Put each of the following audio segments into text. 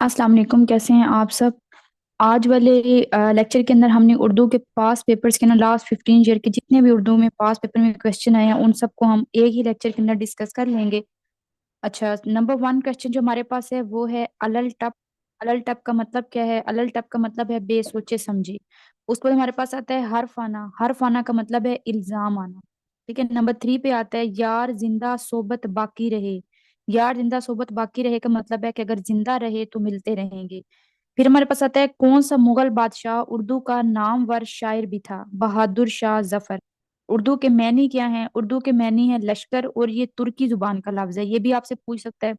अस्सलाम वालेकुम। कैसे हैं आप सब। आज वाले लेक्चर के अंदर हमने उर्दू के पास पेपर्स के ना लास्ट 15 ईयर के जितने भी उर्दू में पास पेपर में क्वेश्चन आए हैं उन सबको हम एक ही लेक्चर के अंदर डिस्कस कर लेंगे। अच्छा, नंबर वन क्वेश्चन जो हमारे पास है वो है अलल टप। अलल टप का मतलब क्या है? अलल टप का मतलब है बेसोचे समझे। उसके बाद हमारे पास आता है हर्फ आना। हर्फ आना का मतलब है इल्जाम आना। ठीक है, नंबर थ्री पे आता है यार जिंदा सोबत बाकी रहे। यार जिंदा सोबत बाकी रहे का मतलब है कि अगर जिंदा रहे तो मिलते रहेंगे। फिर हमारे पास आता है कौन सा मुगल बादशाह उर्दू का नामवर शायर भी था? बहादुर शाह जफर। उर्दू के मैनी क्या है? उर्दू के मैनी है लश्कर, और ये तुर्की जुबान का लफ्ज है। ये भी आपसे पूछ सकता है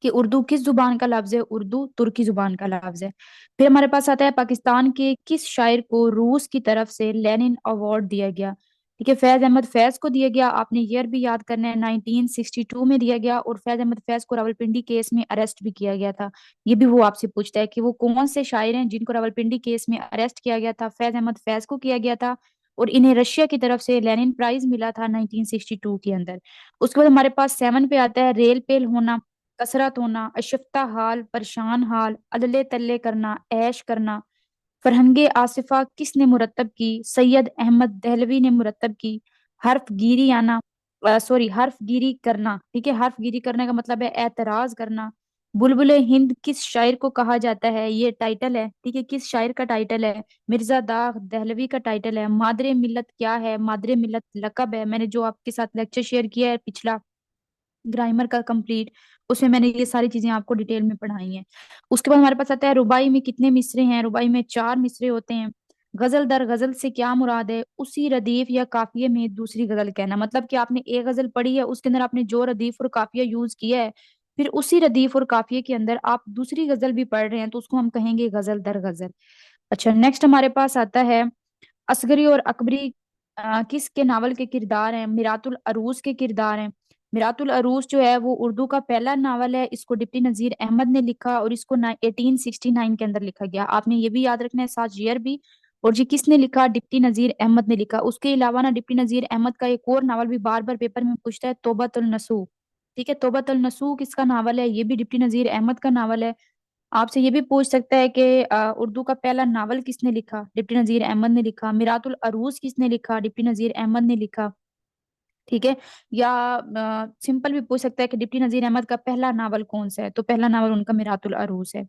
कि उर्दू किस जुबान का लफ्ज है? उर्दू तुर्की जुबान का लफ्ज है। फिर हमारे पास आता है पाकिस्तान के किस शायर को रूस की तरफ से लेनिन अवार्ड दिया गया? ठीक है, फैज अहमद फैज को दिया गया। आपने ईयर भी याद करना है, 1962 में दिया गया। और फैज अहमद फैज को रावलपिंडी केस में अरेस्ट भी किया गया था। ये भी वो आपसे पूछता है कि वो कौन से शायर हैं जिनको रावलपिंडी केस में अरेस्ट किया गया था? फैज अहमद फैज को किया गया था, और इन्हें रशिया की तरफ से लेनिन प्राइज मिला था 1962 के अंदर। उसके बाद हमारे पास सेवन पे आता है रेल पेल होना, कसरत होना, अशफ्ता हाल, परेशान हाल, अदले तल्ले करना, ऐश करना। फरहंगे आसिफा किसने मुरतब की? सैयद अहमद दहलवी ने मुरतब की। हर्फ गिरी आना, सॉरी हर्फ गिरी करना। ठीक है, हर्फ गिरी करने का मतलब है एतराज करना। बुलबुल हिंद किस शायर को कहा जाता है? ये टाइटल है। ठीक है, किस शायर का टाइटल है? मिर्जा दाग दहलवी का टाइटल है। मादरे मिल्लत क्या है? मादरे मिल्लत लकब है। मैंने जो आपके साथ लेक्चर शेयर किया है पिछला, ग्रामर का कंप्लीट, उसमें मैंने ये सारी चीजें आपको डिटेल में पढ़ाई हैं। उसके बाद हमारे पास आता है रुबाई में कितने मिसरे हैं? रुबाई में चार मिसरे होते हैं। गजल दर गजल से क्या मुराद है? उसी रदीफ या काफिये में दूसरी गजल कहना। मतलब कि आपने एक गजल पढ़ी है, उसके अंदर आपने जो रदीफ और काफिया यूज किया है, फिर उसी रदीफ और काफिये के अंदर आप दूसरी गजल भी पढ़ रहे हैं, तो उसको हम कहेंगे गजल दर गजल। अच्छा, नेक्स्ट हमारे पास आता है असगरी और अकबरी किसके नावल के किरदार हैं? मिरातुल अरूज के किरदार हैं। मिरातुल अरूज जो है वो उर्दू का पहला नावल है। इसको डिप्टी नजीर अहमद ने लिखा, और इसको 1869 के अंदर लिखा गया। आपने ये भी याद रखना है, साथ ईयर भी। और ये किसने लिखा? डिप्टी नजीर अहमद ने लिखा। उसके अलावा ना डिप्टी नजीर अहमद का एक और नावल भी बार बार पेपर में पूछता है, तौबतुल नसूह। ठीक है, तौबतुल नसूह किसका नावल है? ये भी डिप्टी नजीर अहमद का नावल है। आपसे ये भी पूछ सकता है कि उर्दू का पहला नावल किसने लिखा? डिप्टी नजीर अहमद ने लिखा। मिरातुल अरूज किसने लिखा? डिप्टी नजीर अहमद ने लिखा। ठीक है, या सिंपल भी पूछ सकता है कि डिप्टी नजीर अहमद का पहला नावल कौन सा है? तो पहला नावल उनका मिरातुल अरूज है।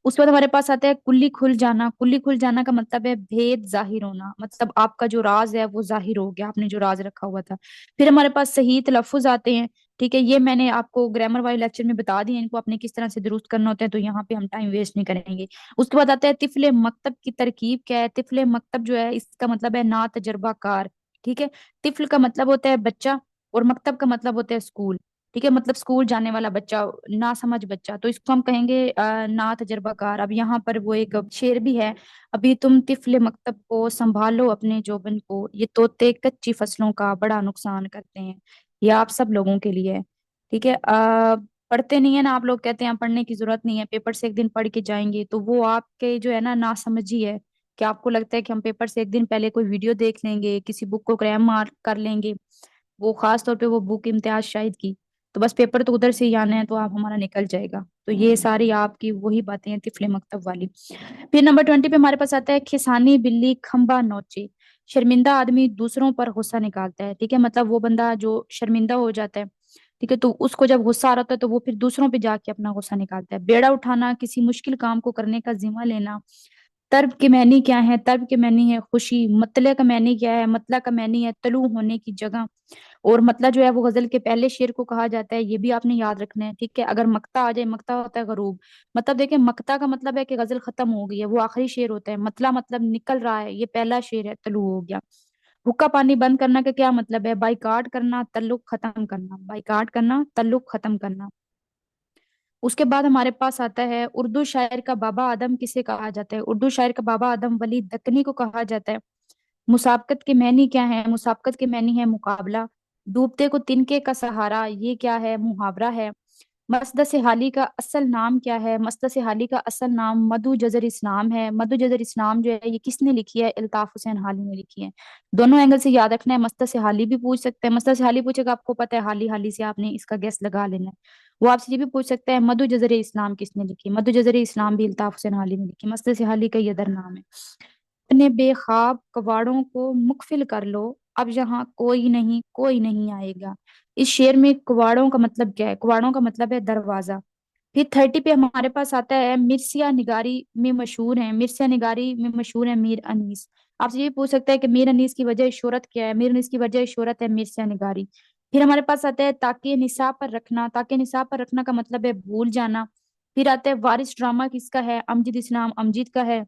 उसके बाद हमारे पास आता है कुल्ली खुल जाना। कुल्ली खुल जाना का मतलब है भेद जाहिर होना। मतलब आपका जो राज है वो जाहिर हो गया, आपने जो राज रखा हुआ था। फिर हमारे पास सही तलफ्फुज आते हैं। ठीक है, ये मैंने आपको ग्रामर वाले लेक्चर में बता दिए, इनको आपने किस तरह से दुरुस्त करना होता है, तो यहाँ पे हम टाइम वेस्ट नहीं करेंगे। उसके बाद आता है तिफले मकतब की तरकीब क्या है? तिफले मकतब जो है इसका मतलब है ना तजर्बाकार। ठीक है, तिफल का मतलब होता है बच्चा, और मकतब का मतलब होता है स्कूल। ठीक है, मतलब स्कूल जाने वाला बच्चा, ना समझ बच्चा, तो इसको हम कहेंगे ना तजर्बाकार। अब यहाँ पर वो एक शेर भी है, अभी तुम तिफले मकतब को संभालो अपने जोबन को, ये तोते कच्ची फसलों का बड़ा नुकसान करते हैं। ये आप सब लोगों के लिए है। ठीक है, पढ़ते नहीं है ना आप लोग, कहते हैं पढ़ने की जरूरत नहीं है, पेपर से एक दिन पढ़ के जाएंगे, तो वो आपके जो है ना समझी है। कि आपको लगता है कि हम पेपर से एक दिन पहले कोई वीडियो देख लेंगे, किसी बुक को क्रैम मार कर लेंगे, वो खास तौर पे वो बुक इम्तियाज शाहिद की, तो बस पेपर तो उधर से ही आना है, तो आप हमारा निकल जाएगा। तो ये सारी आपकी वही बातें हैं तिफले मकतब वाली। फिर नंबर 20 पे हमारे पास आता है खिसानी बिल्ली खंबा नोचे। शर्मिंदा आदमी दूसरों पर गुस्सा निकालता है। ठीक है, मतलब वो बंदा जो शर्मिंदा हो जाता है, ठीक है, तो उसको जब गुस्सा आ रहा होता है तो वो फिर दूसरों पे जाके अपना गुस्सा निकालता है। बेड़ा उठाना, किसी मुश्किल काम को करने का जिम्मा लेना। तर्ब के मैनी क्या है? तर्ब के मैनी है खुशी। मतले का मैनी क्या है? मतला का मैनी है तलू होने की जगह। और मतला जो है वो गजल के पहले शेर को कहा जाता है, ये भी आपने याद रखना है। ठीक है, अगर मक्ता आ जाए, मक्ता होता है गरूब, मतलब देखिए मक्ता का मतलब है कि गजल खत्म हो गई है, वो आखिरी शेर होता है। मतला मतलब निकल रहा है, ये पहला शेर है, तलू हो गया। हुक्का पानी बंद करना का क्या मतलब है? बाइकाट करना, तल्लुक खत्म करना। बाइकाट करना, तल्लुक खत्म करना। उसके बाद हमारे पास आता है उर्दू शायर का बाबा आदम किसे कहा जाता है? उर्दू शायर का बाबा आदम वली दक्कनी को कहा जाता है। मुसाबकत के मैनी क्या है? मुसाबकत के मैनी है मुकाबला। डूबते को तिनके का सहारा, ये क्या है? मुहावरा है। मसद से हाली का असल नाम क्या है? मसद से हाली का असल नाम मधु जजर इस्लाम है। मधु जजर इस्लाम जो है ये किसने लिखी है? इल्ताफ हुसैन हाली ने लिखी है। दोनों एंगल से याद रखना है। मसद से हाली भी पूछ सकते हैं, मसद से हाली पूछेगा, आपको पता है हाली, हाली से आपने इसका गेस लगा लेना है। वो आपसे ये भी पूछ सकता है मधु जजर इस्लाम किसने लिखी। मधु जजर इस्लाम भी अल्ताफ हुसैन हाली ने लिखी। मसले से हाली का ये अदर नाम है। अपने बेखाब कवाड़ों को मुकफिल कर लो, अब यहाँ कोई नहीं आएगा। इस शेर में कवाड़ों का मतलब क्या है? कवाड़ों का मतलब है दरवाजा। फिर 30 पे हमारे पास आता है मिर्सिया निगारी में मशहूर है, मिर्सिया निगारी में मशहूर है मीर अनीस। आपसे ये पूछ सकता है कि मीर अनीस की वजह शोहरत क्या है? मीर अनीस की वजह शोहरत है मिर्सिया निगारी। फिर हमारे पास आता है ताकि निसाब पर रखना। ताकि निसाब पर रखना का मतलब है भूल जाना। फिर आता है वारिस ड्रामा किसका है? अमजद इस्लाम अमजद का है।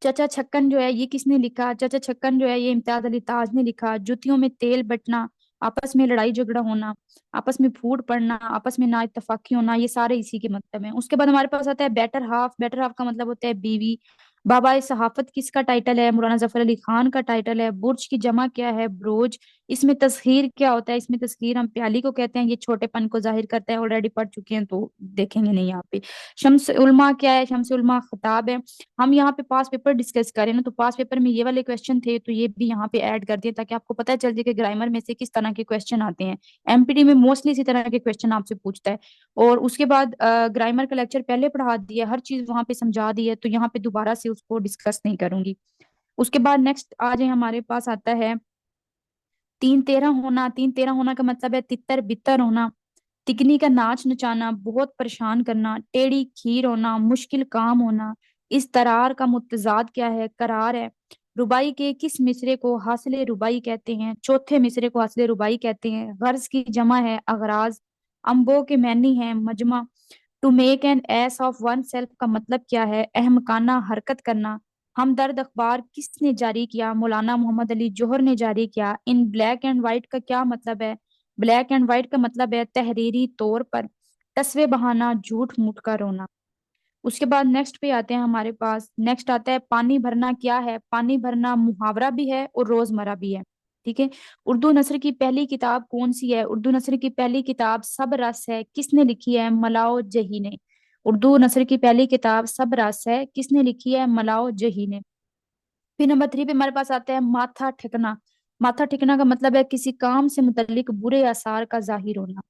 चाचा छक्कन जो है ये किसने लिखा? चाचा छक्कन जो है ये इम्तियाज अली ताज ने लिखा। जुतियों में तेल बटना, आपस में लड़ाई झगड़ा होना, आपस में फूट पड़ना, आपस में ना इत्तेफाकी होना, ये सारे इसी के मतलब हैं। उसके बाद हमारे पास आता है बेटर हाफ। बेटर हाफ का मतलब होता है बीवी। बाबा सहाफत किसका टाइटल है? मौलाना जफर अली खान का टाइटल है। बुर्ज की जमा क्या है? ब्रोज। इसमें तस्खीर क्या होता है? इसमें तस्खीर हम प्याली को कहते हैं। ये छोटेपन को जाहिर करता है। ऑलरेडी पढ़ चुके हैं तो देखेंगे नहीं यहाँ पे। शम्स उलमा क्या है? शम्स उलमा खिताब है। हम यहाँ पे पास पेपर डिस्कस करें ना, तो पास पेपर में ये वाले क्वेश्चन थे तो ये भी यहाँ पे ऐड कर दिए ताकि आपको पता चल जाए कि ग्रामर में से किस तरह के क्वेश्चन आते हैं। एमपीटी में मोस्टली इसी तरह के क्वेश्चन आपसे पूछता है। और उसके बाद ग्रामर का लेक्चर पहले पढ़ा दिया, हर चीज वहां पे समझा दी है, तो यहाँ पे दोबारा से उसको डिस्कस नहीं करूंगी। उसके बाद नेक्स्ट आ जाए हमारे पास आता है 3-13 होना। 3-13 होना का मतलब है तितर बितर होना, तिकनी का नाच नचाना, बहुत परेशान करना, टेढ़ी खीर होना, मुश्किल काम होना। इस तरार का मुतजाद क्या है? करार है। रुबाई के किस मिसरे को हासिले रुबाई कहते हैं? चौथे मिसरे को हासिले रुबाई कहते हैं। गर्ज की जमा है अगराज। अम्बो के मैनी है मजमा। To make an ass of oneself का मतलब क्या है? अहमकाना हरकत करना। हमदर्द अखबार किसने जारी किया? मौलाना मोहम्मद अली जौहर ने जारी किया। इन ब्लैक एंड व्हाइट का क्या मतलब है? ब्लैक एंड व्हाइट का मतलब है तहरीरी तौर पर। तस्वे बहाना, झूठ मूठ का रोना। उसके बाद नेक्स्ट पे आते हैं हमारे पास। नेक्स्ट आता है पानी भरना क्या है? पानी भरना मुहावरा भी है और रोजमर्रा भी है। ठीक है। उर्दू नस्र की पहली किताब कौन सी है? उर्दू नस्र की पहली किताब सब रस है। किसने लिखी है? मलाओ जही ने। उर्दू नस्र की पहली किताब सब रस है। किसने लिखी है? मलाओ जही ने। फिर नंबर 3 पे हमारे पास आता है माथा ठिकना। माथा ठिकना का मतलब है किसी काम से मुतल्लिक बुरे आसार का जाहिर होना।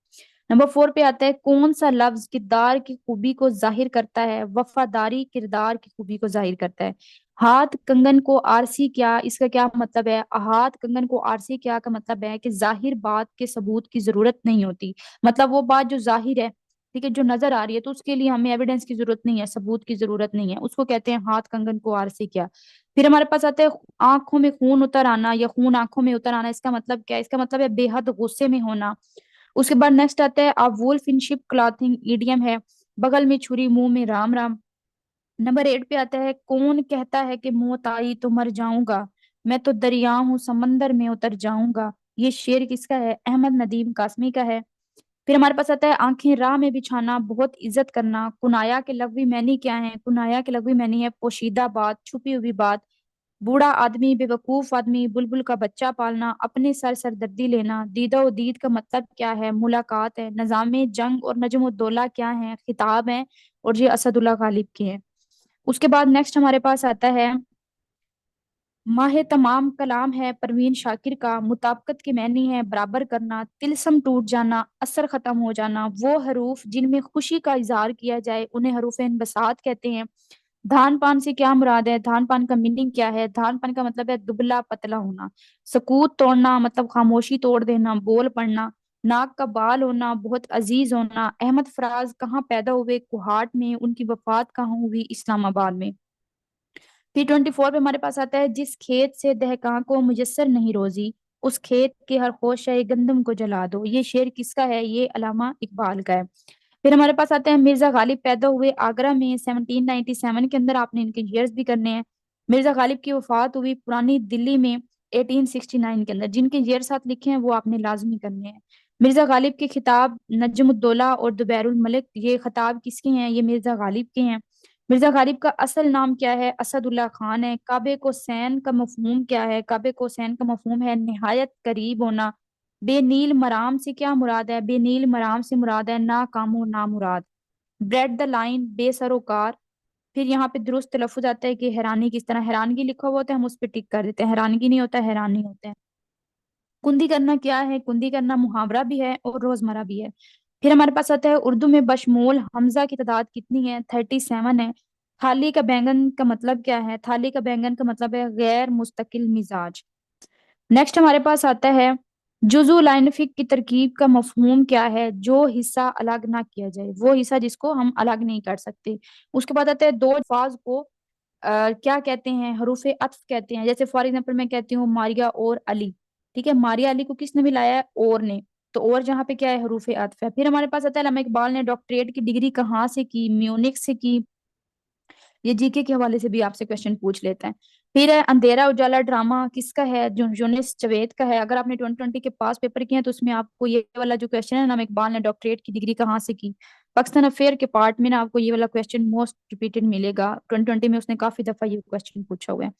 नंबर 4 पे आता है कौन सा लफ्ज किरदार की खूबी को जाहिर करता है? वफादारी किरदार की खूबी को जाहिर करता है। हाथ कंगन को आरसी क्या, इसका क्या मतलब है? हाथ कंगन को आरसी क्या का मतलब है कि जाहिर बात के सबूत की जरूरत नहीं होती। मतलब वो बात जो जाहिर है, ठीक है, जो नजर आ रही है, तो उसके लिए हमें एविडेंस की जरूरत नहीं है, सबूत की जरूरत नहीं है, उसको कहते हैं हाथ कंगन को आरसी क्या। फिर हमारे पास आता है आंखों में खून उतर आना या खून आंखों में उतर आना। इसका मतलब क्या है? इसका मतलब है बेहद गुस्से में होना। उसके बाद नेक्स्ट आता है a wolf in sheep clothing idiom है। बगल में छुरी मुंह में राम राम। नंबर 8 पे आता है कौन कहता है कि मौत आई तो मर जाऊंगा, मैं तो दरिया हूँ समंदर में उतर जाऊंगा। ये शेर किसका है? अहमद नदीम कासमी का है। फिर हमारे पास आता है आंखें राह में बिछाना, बहुत इज्जत करना। कुनाया के लफ्वी मैनी क्या है? कुनाया के लफ्वी मैनी है पोशीदा बात, छुपी हुई बात। बूढ़ा आदमी, बेवकूफ आदमी, बुलबुल का बच्चा पालना, अपने सर सरदर्दी लेना। दीदा व दीद का मतलब क्या है? मुलाकात है। नज़ामे जंग और नजमुद्दौला क्या है? खिताब है। और ये असदुल्ला गालिब के हैं। उसके बाद नेक्स्ट हमारे पास आता है माहे तमाम कलाम है परवीन शाकिर का। मुताबिकत के मायने है बराबर करना, तिलस्म टूट जाना, असर खत्म हो जाना। वो हरूफ जिनमें खुशी का इजहार किया जाए उन्हें हरूफ इनबसात कहते हैं। धान पान से क्या मुराद है? धान पान का मीनिंग क्या है? धान पान का मतलब है दुबला पतला होना। सकूत तोड़ना मतलब खामोशी तोड़ देना, बोल पड़ना। नाक का बाल होना, बहुत अजीज होना। अहमद फराज कहाँ पैदा हुए? कुहाट में। उनकी वफात कहाँ हुई? इस्लामाबाद में। फिर 24 पे हमारे पास आता है जिस खेत से दहकां को मुयस्सर नहीं रोजी, उस खेत के हर खोशे गंदम को जला दो। ये शेर किसका है? ये अलामा इकबाल का है। फिर हमारे पास आते हैं मिर्जा गालिब पैदा हुए आगरा में 1797 के अंदर। आपने इनके ईयर्स भी करने हैं। मिर्जा गालिब की वफात हुई पुरानी दिल्ली में 1869 के अंदर। जिनके ईयर साथ लिखे हैं वो आपने लाजमी करने हैं। मिर्जा गालिब के खिताब नजमुद्दौला और दुबैरुल मलिक, ये खिताब किसके हैं? ये मिर्जा गालिब के हैं। मिर्जा गालिब का असल नाम क्या है? असदुल्ला खान है। काबे को सैन का मफहूम क्या है? काबे को सैन का मफहूम है निहायत करीब होना। बेनील मराम से क्या मुराद है? बेनील मराम से मुराद है ना कामो ना मुराद। ब्रेड द लाइन बेसरोकार। फिर यहाँ पे दुरुस्त तलफ्फुज आता है कि हैरानी किस तरह? हैरानगी लिखा हुआ होता है हम उस पर टिक कर देते हैं, हैरानगी नहीं होता, हैरानी होता है। कुंदी करना क्या है? कुंदी करना मुहावरा भी है और रोजमर्रा भी है। फिर हमारे पास आता है उर्दू में बशमूल हमजा की तादाद कितनी है, 37 है। थाली का बैंगन का मतलब क्या है, थाली का बैंगन का मतलब है गैर मुस्तकिल मिजाज। नेक्स्ट हमारे पास आता है जुजू लाइन फिक की तरकीब का मफहूम क्या है, जो हिस्सा अलग ना किया जाए, वो हिस्सा जिसको हम अलग नहीं कर सकते। उसके बाद आता है दो अल्फाज को क्या कहते हैं, हरूफे अत्फ कहते हैं। जैसे फॉर एग्जांपल मैं कहती हूँ मारिया और अली, ठीक है, मारिया अली को किसने मिलाया है, और ने। तो और जहाँ पे क्या है, हरूफे अत्फ है। फिर हमारे पास आता है अल्लामा इकबाल ने डॉक्टरेट की डिग्री कहाँ से की, म्यूनिख से की। ये जीके के हवाले से भी आपसे क्वेश्चन पूछ लेते हैं। फिर है अंधेरा उजाला ड्रामा किसका है, जो यूनिस जवेद का है। अगर आपने 2020 के पास पेपर किए हैं तो उसमें आपको ये वाला जो क्वेश्चन है ना, इकबाल ने डॉक्टरेट की डिग्री कहाँ से की, पाकिस्तान अफेयर के पार्ट में ना आपको ये वाला क्वेश्चन मोस्ट रिपीटेड मिलेगा। 2020 में उसने काफी दफा ये क्वेश्चन पूछा हुआ है।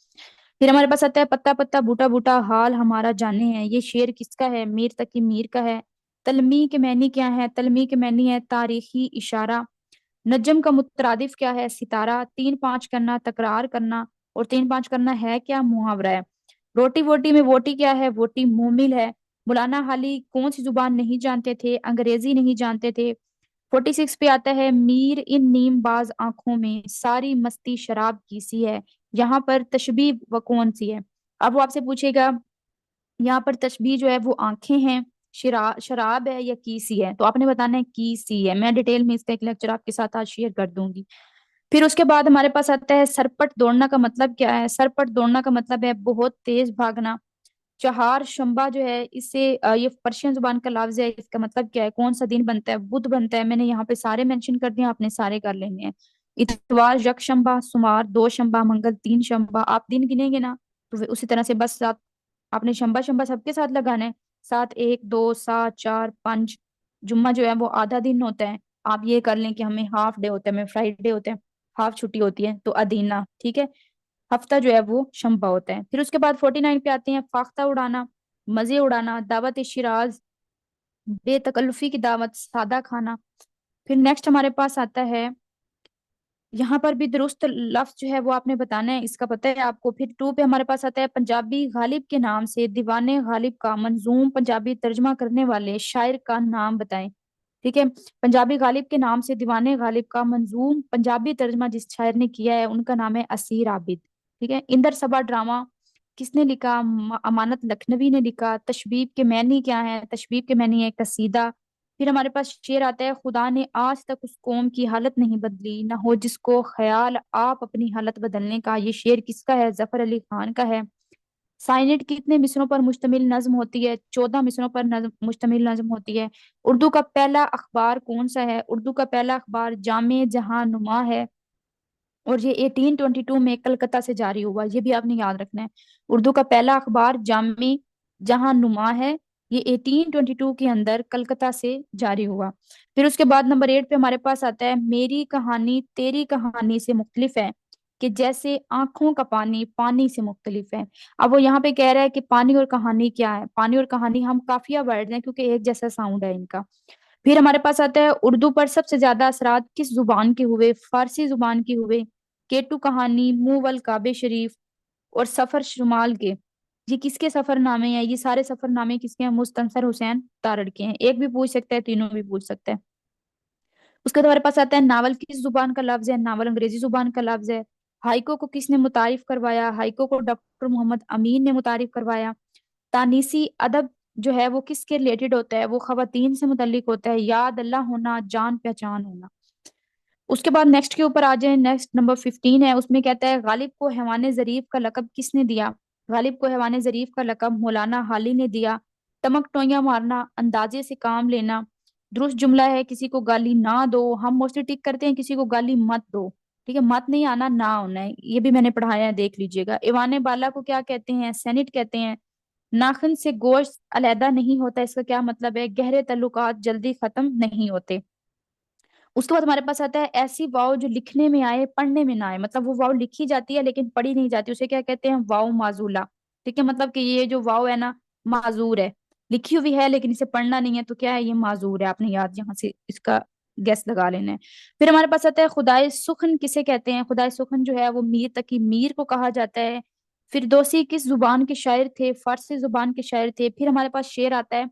फिर हमारे पास आता है पत्ता पत्ता बूटा बूटा हाल हमारा जाने हैं, ये शेर किसका है, मीर तकी मीर का है। तलमी के मैनी क्या है, तलमी के मैनी है तारीखी इशारा। नजम का मुतरादिफ क्या है, सितारा। तीन पांच करना तकरार करना, और तीन पांच करना है क्या, मुहावरा है। रोटी वोटी में वोटी क्या है, वोटी मोमिल है। मौलाना हाली कौन सी जुबान नहीं जानते थे, अंग्रेजी नहीं जानते थे। 46 पे आता है मीर इन नीम बाज आंखों में सारी मस्ती शराब की सी है। यहाँ पर तशबीह वो कौन सी है। अब वो आपसे पूछेगा यहाँ पर तशबीह जो है वो आंखें हैं, शराब है, या कीसी है। तो आपने बताना है कीसी है। मैं डिटेल में इसका एक लेक्चर आपके साथ आज शेयर कर दूंगी। फिर उसके बाद हमारे पास आता है सरपट दौड़ना का मतलब क्या है, सरपट दौड़ना का मतलब है बहुत तेज भागना। चहार शंबा जो है इससे ये पर्शियन जुबान का लफ्ज है, इसका मतलब क्या है, कौन सा दिन बनता है, बुध बनता है। मैंने यहाँ पे सारे मेंशन कर दिए, आपने सारे कर लेने हैं। इतवार यकशंबा, सोमवार दो शंबा, मंगल तीन शंबा। आप दिन गिनेंगे ना तो फिर उसी तरह से बस सात आपने शंबा शंबा सबके साथ लगाना है। सात एक दो सात चार पांच। जुम्मा जो है वो आधा दिन होता है। आप ये कर लें कि हमें हाफ डे होता है, हमें फ्राइडे होते हैं, हाफ छुट्टी होती है, तो अदीना, ठीक है। हफ्ता जो है वो शंबा होता है। फिर उसके बाद 49 पे आते हैं फाख्ता उड़ाना, मजे उड़ाना, दावत शिराज, बेतकल्लुफी की दावत, सादा खाना। फिर नेक्स्ट हमारे पास आता है, यहाँ पर भी दुरुस्त लफ्ज जो है वो आपने बताना है, इसका पता है आपको। फिर टू पे हमारे पास आता है पंजाबी गालिब के नाम से दीवाने गालिब का मंजूम पंजाबी तर्जमा करने वाले शायर का नाम बताएं। ठीक है, पंजाबी गालिब के नाम से दीवाने गालिब का मंजूम पंजाबी तर्जमा जिस शायर ने किया है उनका नाम है असीर आबिद। ठीक है, इंदर सबा ड्रामा किसने लिखा, अमानत लखनवी ने लिखा। तशबीब के मैनी क्या है, तशबीब के मैनी है कसीदा। फिर हमारे पास शेर आता है खुदा ने आज तक उस कौम की हालत नहीं बदली ना हो जिसको ख्याल आप अपनी हालत बदलने का। ये शेर किसका है, जफर अली खान का है। साइनेट कितने मिसरों पर मुश्तमिल नज्म होती है, 14 मिसरों पर मुश्तमिल नज्म होती है। उर्दू का पहला अखबार कौन सा है, उर्दू का पहला अखबार जामे जहां नुमा है, और ये 1822 में कलकत्ता से जारी हुआ, ये भी आपने याद रखना है। उर्दू का पहला अखबार जामे जहां नुमा है, ये 1822 के अंदर कलकत्ता से जारी हुआ। फिर उसके बाद नंबर 8 पे हमारे पास आता है मेरी कहानी तेरी कहानी से मुख्तलिफ है, कि जैसे आंखों का पानी पानी से मुख्तलिफ है। अब वो यहाँ पे कह रहा है कि पानी और कहानी क्या है, पानी और कहानी हम काफिया वर्ड हैं क्योंकि एक जैसा साउंड है इनका। फिर हमारे पास आता है उर्दू पर सबसे ज्यादा असरात किस जुबान के हुए, फारसी जुबान के हुए। केटू कहानी, मुवल काबे शरीफ, और सफर शुमाल के। ये किसके सफरनामे हैं, ये सारे सफरनामे किसके हैं, मुस्तंसर हुसैन तारड़ के हैं। एक भी पूछ सकता है, तीनों भी पूछ सकता है। उसके बाद हमारे पास आता है नावल किस जुबान का लफ्ज है, नावल अंग्रेजी जुबान का लफ्ज है। हाइको को किसने मुतारिफ करवाया, हाइको को डॉक्टर मोहम्मद अमीन ने मुतारिफ करवाया। तानीसी अदब जो है वो किसके रिलेटेड होता है, वो खवातीन से मुतल्लिक होता है। याद अल्लाह होना, जान पहचान होना। उसके बाद नेक्स्ट के ऊपर आ जाए, नेक्स्ट नंबर 15 है, उसमें कहता है गालिब को हैवान जरीफ का लकब किसने दिया। गालिब को हैवान जरीफ का लकब मौलाना हाली ने दिया। टमक टोइयां मारना, अंदाजे से काम लेना। दुरुस्त जुमला है किसी को गाली ना दो, हम मोस्टली टिक करते हैं किसी को गाली मत दो। ठीक है, मत नहीं आना, ना होना है, ये भी मैंने पढ़ाया है, देख लीजिएगा। ईवान बाला को क्या कहते हैं, सेनेट कहते हैं। नाखून से गोश्त अलहदा नहीं होता, इसका क्या मतलब है, गहरे तल्लुकात जल्दी खत्म नहीं होते। उसके बाद हमारे पास आता है ऐसी वाव जो लिखने में आए पढ़ने में ना आए, मतलब वो वाव लिखी जाती है लेकिन पढ़ी नहीं जाती, उसे क्या कहते हैं, वाव माजूला। ठीक है, मतलब कि ये जो वाव है ना, माजूर है, लिखी हुई है लेकिन इसे पढ़ना नहीं है, तो क्या है, ये माजूर है। आपने याद यहाँ से इसका गैस लगा लेना है। फिर हमारे पास आता है खुदाई सुखन किसे कहते हैं, खुदाई सुखन जो है वो मीर तकी मीर को कहा जाता है। फिर दोसी किस जुबान के शायर थे, फारसी जुबान के शायर थे। फिर हमारे पास शेर आता है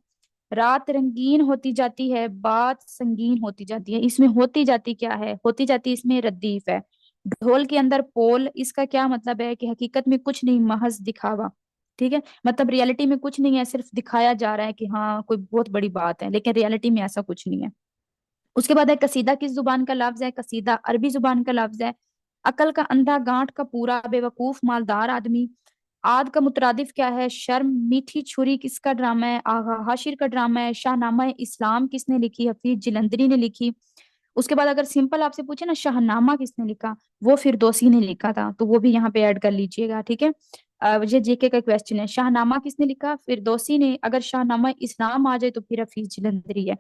रात रंगीन होती जाती है, बात संगीन होती जाती है। इसमें होती जाती क्या है? होती जाती इसमें रद्दीफ है। ढोल के अंदर पोल, इसका क्या मतलब है कि हकीकत में कुछ नहीं, महज दिखावा। ठीक है, मतलब रियलिटी में कुछ नहीं है, सिर्फ दिखाया जा रहा है कि हाँ कोई बहुत बड़ी बात है, लेकिन रियलिटी में ऐसा कुछ नहीं है। उसके बाद है कसीदा, किस जुबान का लफ्ज है? कसीदा अरबी जुबान का लफ्ज है। अकल का अंधा, गांठ का पूरा, बेवकूफ मालदार आदमी। आद का मुतरादिफ क्या है? शर्म। मीठी छुरी किसका ड्रामा है? आगा हाशिर का ड्रामा है। शाहनामा इस्लाम किसने लिखी? हफीज जिलंदरी ने लिखी। उसके बाद अगर सिंपल आपसे पूछे ना शाहनामा किसने लिखा, वो फिरदौसी ने लिखा था, तो वो भी यहाँ पे ऐड कर लीजिएगा। ठीक है, ये जीके का क्वेश्चन है, शाहनामा किसने लिखा? फिरदौसी ने। अगर शाहनामा इस्लाम आ जाए तो फिर हफीज जिलंदरी है।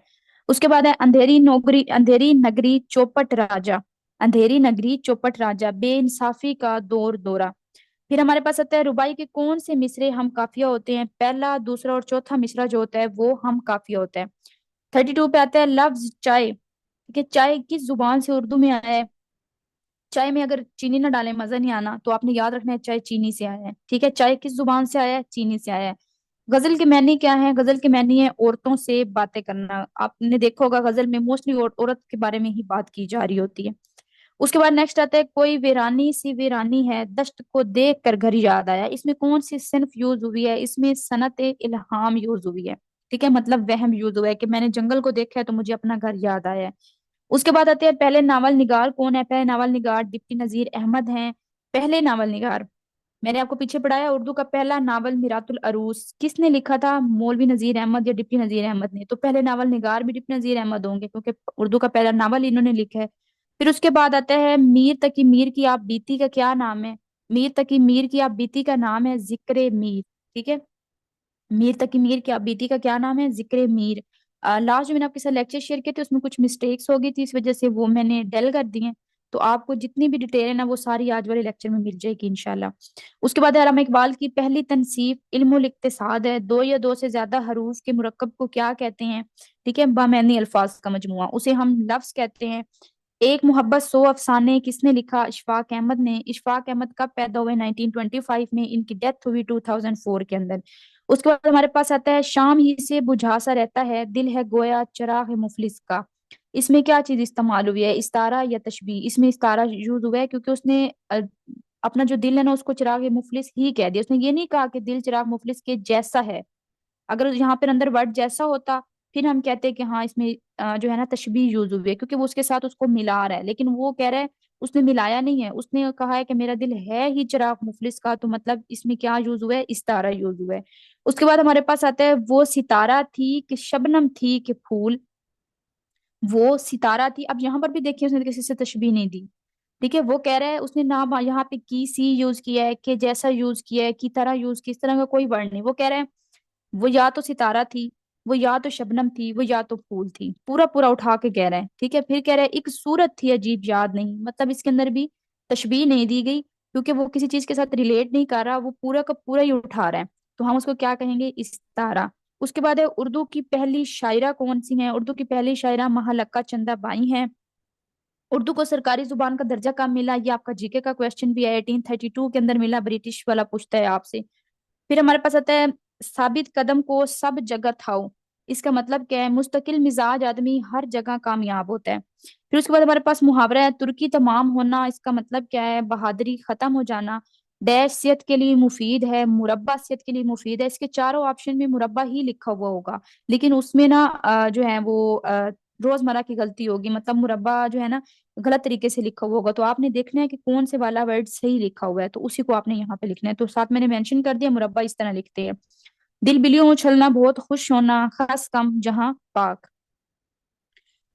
उसके बाद है अंधेरी नौकरी, अंधेरी नगरी चौपट राजा। अंधेरी नगरी चौपट राजा, बेइंसाफी का दौर दौरा। फिर हमारे पास आता है रुबाई के कौन से मिसरे हम काफिया होते हैं? पहला, दूसरा और चौथा मिसरा जो होता है वो हम काफिया होता है। 32 पे आता है लफ्ज चाय। ठीक है, चाय किस जुबान से उर्दू में आया है? चाय में अगर चीनी ना डालें मजा नहीं आना, तो आपने याद रखना है चाय चीनी से आया है। ठीक है, चाय किस जुबान से आया है? चीनी से आया है। गजल के मैनी क्या है? गजल के मैनी है औरतों से बातें करना। आपने देखा होगा गजल में मोस्टली औरत के बारे में ही बात की जा रही होती है। उसके बाद नेक्स्ट आता है कोई वीरानी सी वीरानी है, दश्त को देख कर घर याद आया। इसमें कौन सी सिर्फ यूज हुई है? इसमें सनत इल्हाम यूज हुई है। ठीक है, मतलब वहम यूज हुआ है कि मैंने जंगल को देखा है तो मुझे अपना घर याद आया है। उसके बाद आते हैं पहले नावल निगार कौन है? पहले नावल निगार डिप्टी नजीर अहमद हैं। पहले नावल निगार, मैंने आपको पीछे पढ़ाया, उर्दू का पहला नावल मिरातुल अरूस किसने लिखा था? मौलवी नजीर अहमद या डिप्टी नजीर अहमद ने। तो पहले नावल निगार भी डिप्टी नजीर अहमद होंगे, क्योंकि उर्दू का पहला नावल इन्होंने लिखा है। फिर उसके बाद आता है मीर तकी मीर की आप बीती का क्या नाम है? मीर तकी मीर की आप बीती का नाम है जिक्र मीर। ठीक है, मीर तकी मीर की आप बीती का क्या नाम है? जिक्र मीर। लास्ट जो मैंने आपके साथ लेक्चर शेयर किए थे उसमें कुछ मिस्टेक्स हो गई थी, इस वजह से वो मैंने डेल कर दिए। तो आपको जितनी भी डिटेल है ना वो सारी आज वाले लेक्चर में मिल जाएगी इंशाल्लाह। उसके बाद है अल्लामा इकबाल की पहली तनसीब इल्मुल इक्तिसाद है। दो या दो से ज्यादा हरूफ के मुरक्कब को क्या कहते हैं? ठीक है, बामैनी अल्फाज का मजमुआ, उसे हम लफ्ज कहते हैं। एक मोहब्बत सौ अफसाने किसने लिखा? इशफाक अहमद ने। इशफाक अहमद कब पैदा हुए? 1925 में, इनकी डेथ हुई 2004 के अंदर। उसके बाद हमारे पास आता है शाम ही से बुझा सा रहता है दिल है गोया चिराग है मुफलिस का। इसमें क्या चीज इस्तेमाल हुई है? इस्तारा या तशबीह? इसमें इस्तारा यूज हुआ है क्योंकि उसने अपना जो दिल है ना उसको चिराग मुफलिस ही कह दिया। उसने ये नहीं कहा कि दिल चिराग मुफलिस के जैसा है। अगर यहाँ पर अंदर वर्ड जैसा होता फिर हम कहते हैं कि हाँ इसमें जो है ना तशबीह यूज हुई है, क्योंकि वो उसके साथ उसको मिला रहा है, लेकिन वो कह रहा है उसने मिलाया नहीं है, उसने कहा है कि मेरा दिल है ही चिराग मुफलिस का। तो मतलब इसमें क्या यूज हुआ है? इस्तारा यूज हुआ है। उसके बाद हमारे पास आता है वो सितारा थी कि शबनम थी कि फूल। वो सितारा थी, अब यहाँ पर भी देखिए उसने किसी से तशबीह नहीं दी। ठीक है, वो कह रहा है उसने ना यहाँ पे की सी यूज किया है, कि जैसा यूज किया है, की तरह यूज की, इस तरह का कोई वर्ड नहीं। वो कह रहे हैं वो या तो सितारा थी, वो या तो शबनम थी, वो या तो फूल थी, पूरा पूरा उठा के कह रहे हैं। ठीक है, फिर कह रहे हैं एक सूरत थी अजीब याद नहीं, मतलब इसके अंदर भी तशबीह नहीं दी गई, क्योंकि वो किसी चीज के साथ रिलेट नहीं कर रहा, वो पूरा का पूरा ही उठा रहा है। तो हम उसको क्या कहेंगे? इस्तारा। उसके बाद है उर्दू की पहली शायरा कौन सी है? उर्दू की पहली शायरा महालक्का चंदा बाई है। उर्दू को सरकारी जुबान का दर्जा कब मिला? ये आपका जीके का क्वेश्चन भी है, 1832 के अंदर मिला, ब्रिटिश वाला पूछता है आपसे। फिर हमारे पास आता है साबित कदम को सब जगह थाओ। इसका मतलब क्या है? मुस्तकिल मिजाज आदमी हर जगह कामयाब होता है। फिर उसके बाद हमारे पास मुहावरा है तुर्की तमाम होना। इसका मतलब क्या है? बहादुरी खत्म हो जाना। डैश सेहत के लिए मुफीद है, मुरब्बा सेहत के लिए मुफीद है। इसके चारों ऑप्शन में मुरब्बा ही लिखा हुआ होगा, लेकिन उसमें ना जो है वो रोजमर्रा की गलती होगी, मतलब मुरब्बा जो है ना गलत तरीके से लिखा हुआ होगा। तो आपने देखना है कि कौन से वाला वर्ड सही लिखा हुआ है, तो उसी को आपने यहाँ पे लिखना है। तो साथ मैंने मेंशन कर दिया, मुरब्बा इस तरह लिखते हैं। दिल बिलियों उछलना, बहुत खुश होना, खास कम जहां पाक।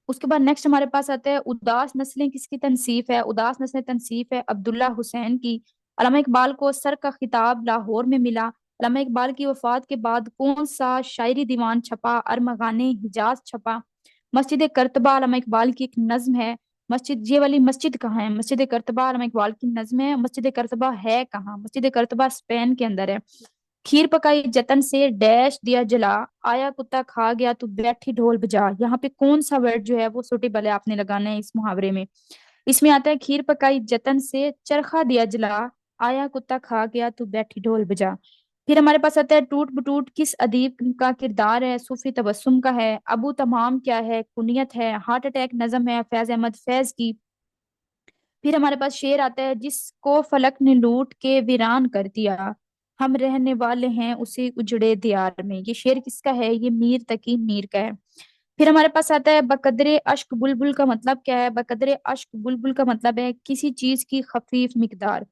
उसके बाद नेक्स्ट हमारे पास आता है उदास नस्लें किसकी तनसीफ है? उदास नस्लें तनसीफ है अब्दुल्ला हुसैन की। अल्लामा इकबाल को सर का खिताब लाहौर में मिला। अल्लामा इकबाल की वफात के बाद कौन सा शायरी दीवान छपा? अरमगाने हिजाज छपा। मस्जिद करतबा अल्लामा इकबाल की एक नज्म है। मस्जिद, ये वाली मस्जिद कहाँ है? मस्जिद करतबा अल्लामा इकबाल की नज्म है। मस्जिद करतबा है कहाँ? मस्जिद करतबा स्पेन के अंदर है। खीर पकाई जतन से डैश दिया जला, आया कुत्ता खा गया तू बैठी ढोल बजा। यहाँ पे कौन सा वर्ड जो है वो सुटेबल है, आपने लगाना है इस मुहावरे में। इसमें आता है खीर पकाई जतन से चरखा दिया जला, आया कुत्ता खा गया तू बैठी ढोल बजा। फिर हमारे पास आता है टूट बटूट किस अदीब का किरदार है, सूफी तबस्सुम का है, अबू तमाम क्या है, कुनियत है, हार्ट अटैक नज़म है फैज अहमद फैज की। फिर हमारे पास शेर आता है जिसको फलक ने लूट के वीरान कर दिया, हम रहने वाले हैं उसी उजड़े दियार में। ये शेर किसका है? ये मीर तकी मीर का है। फिर हमारे पास आता है बकदरे अश्क बुलबुल का मतलब क्या है? बकदरे अश्क बुलबुल का मतलब है किसी चीज की खफीफ मिकदार।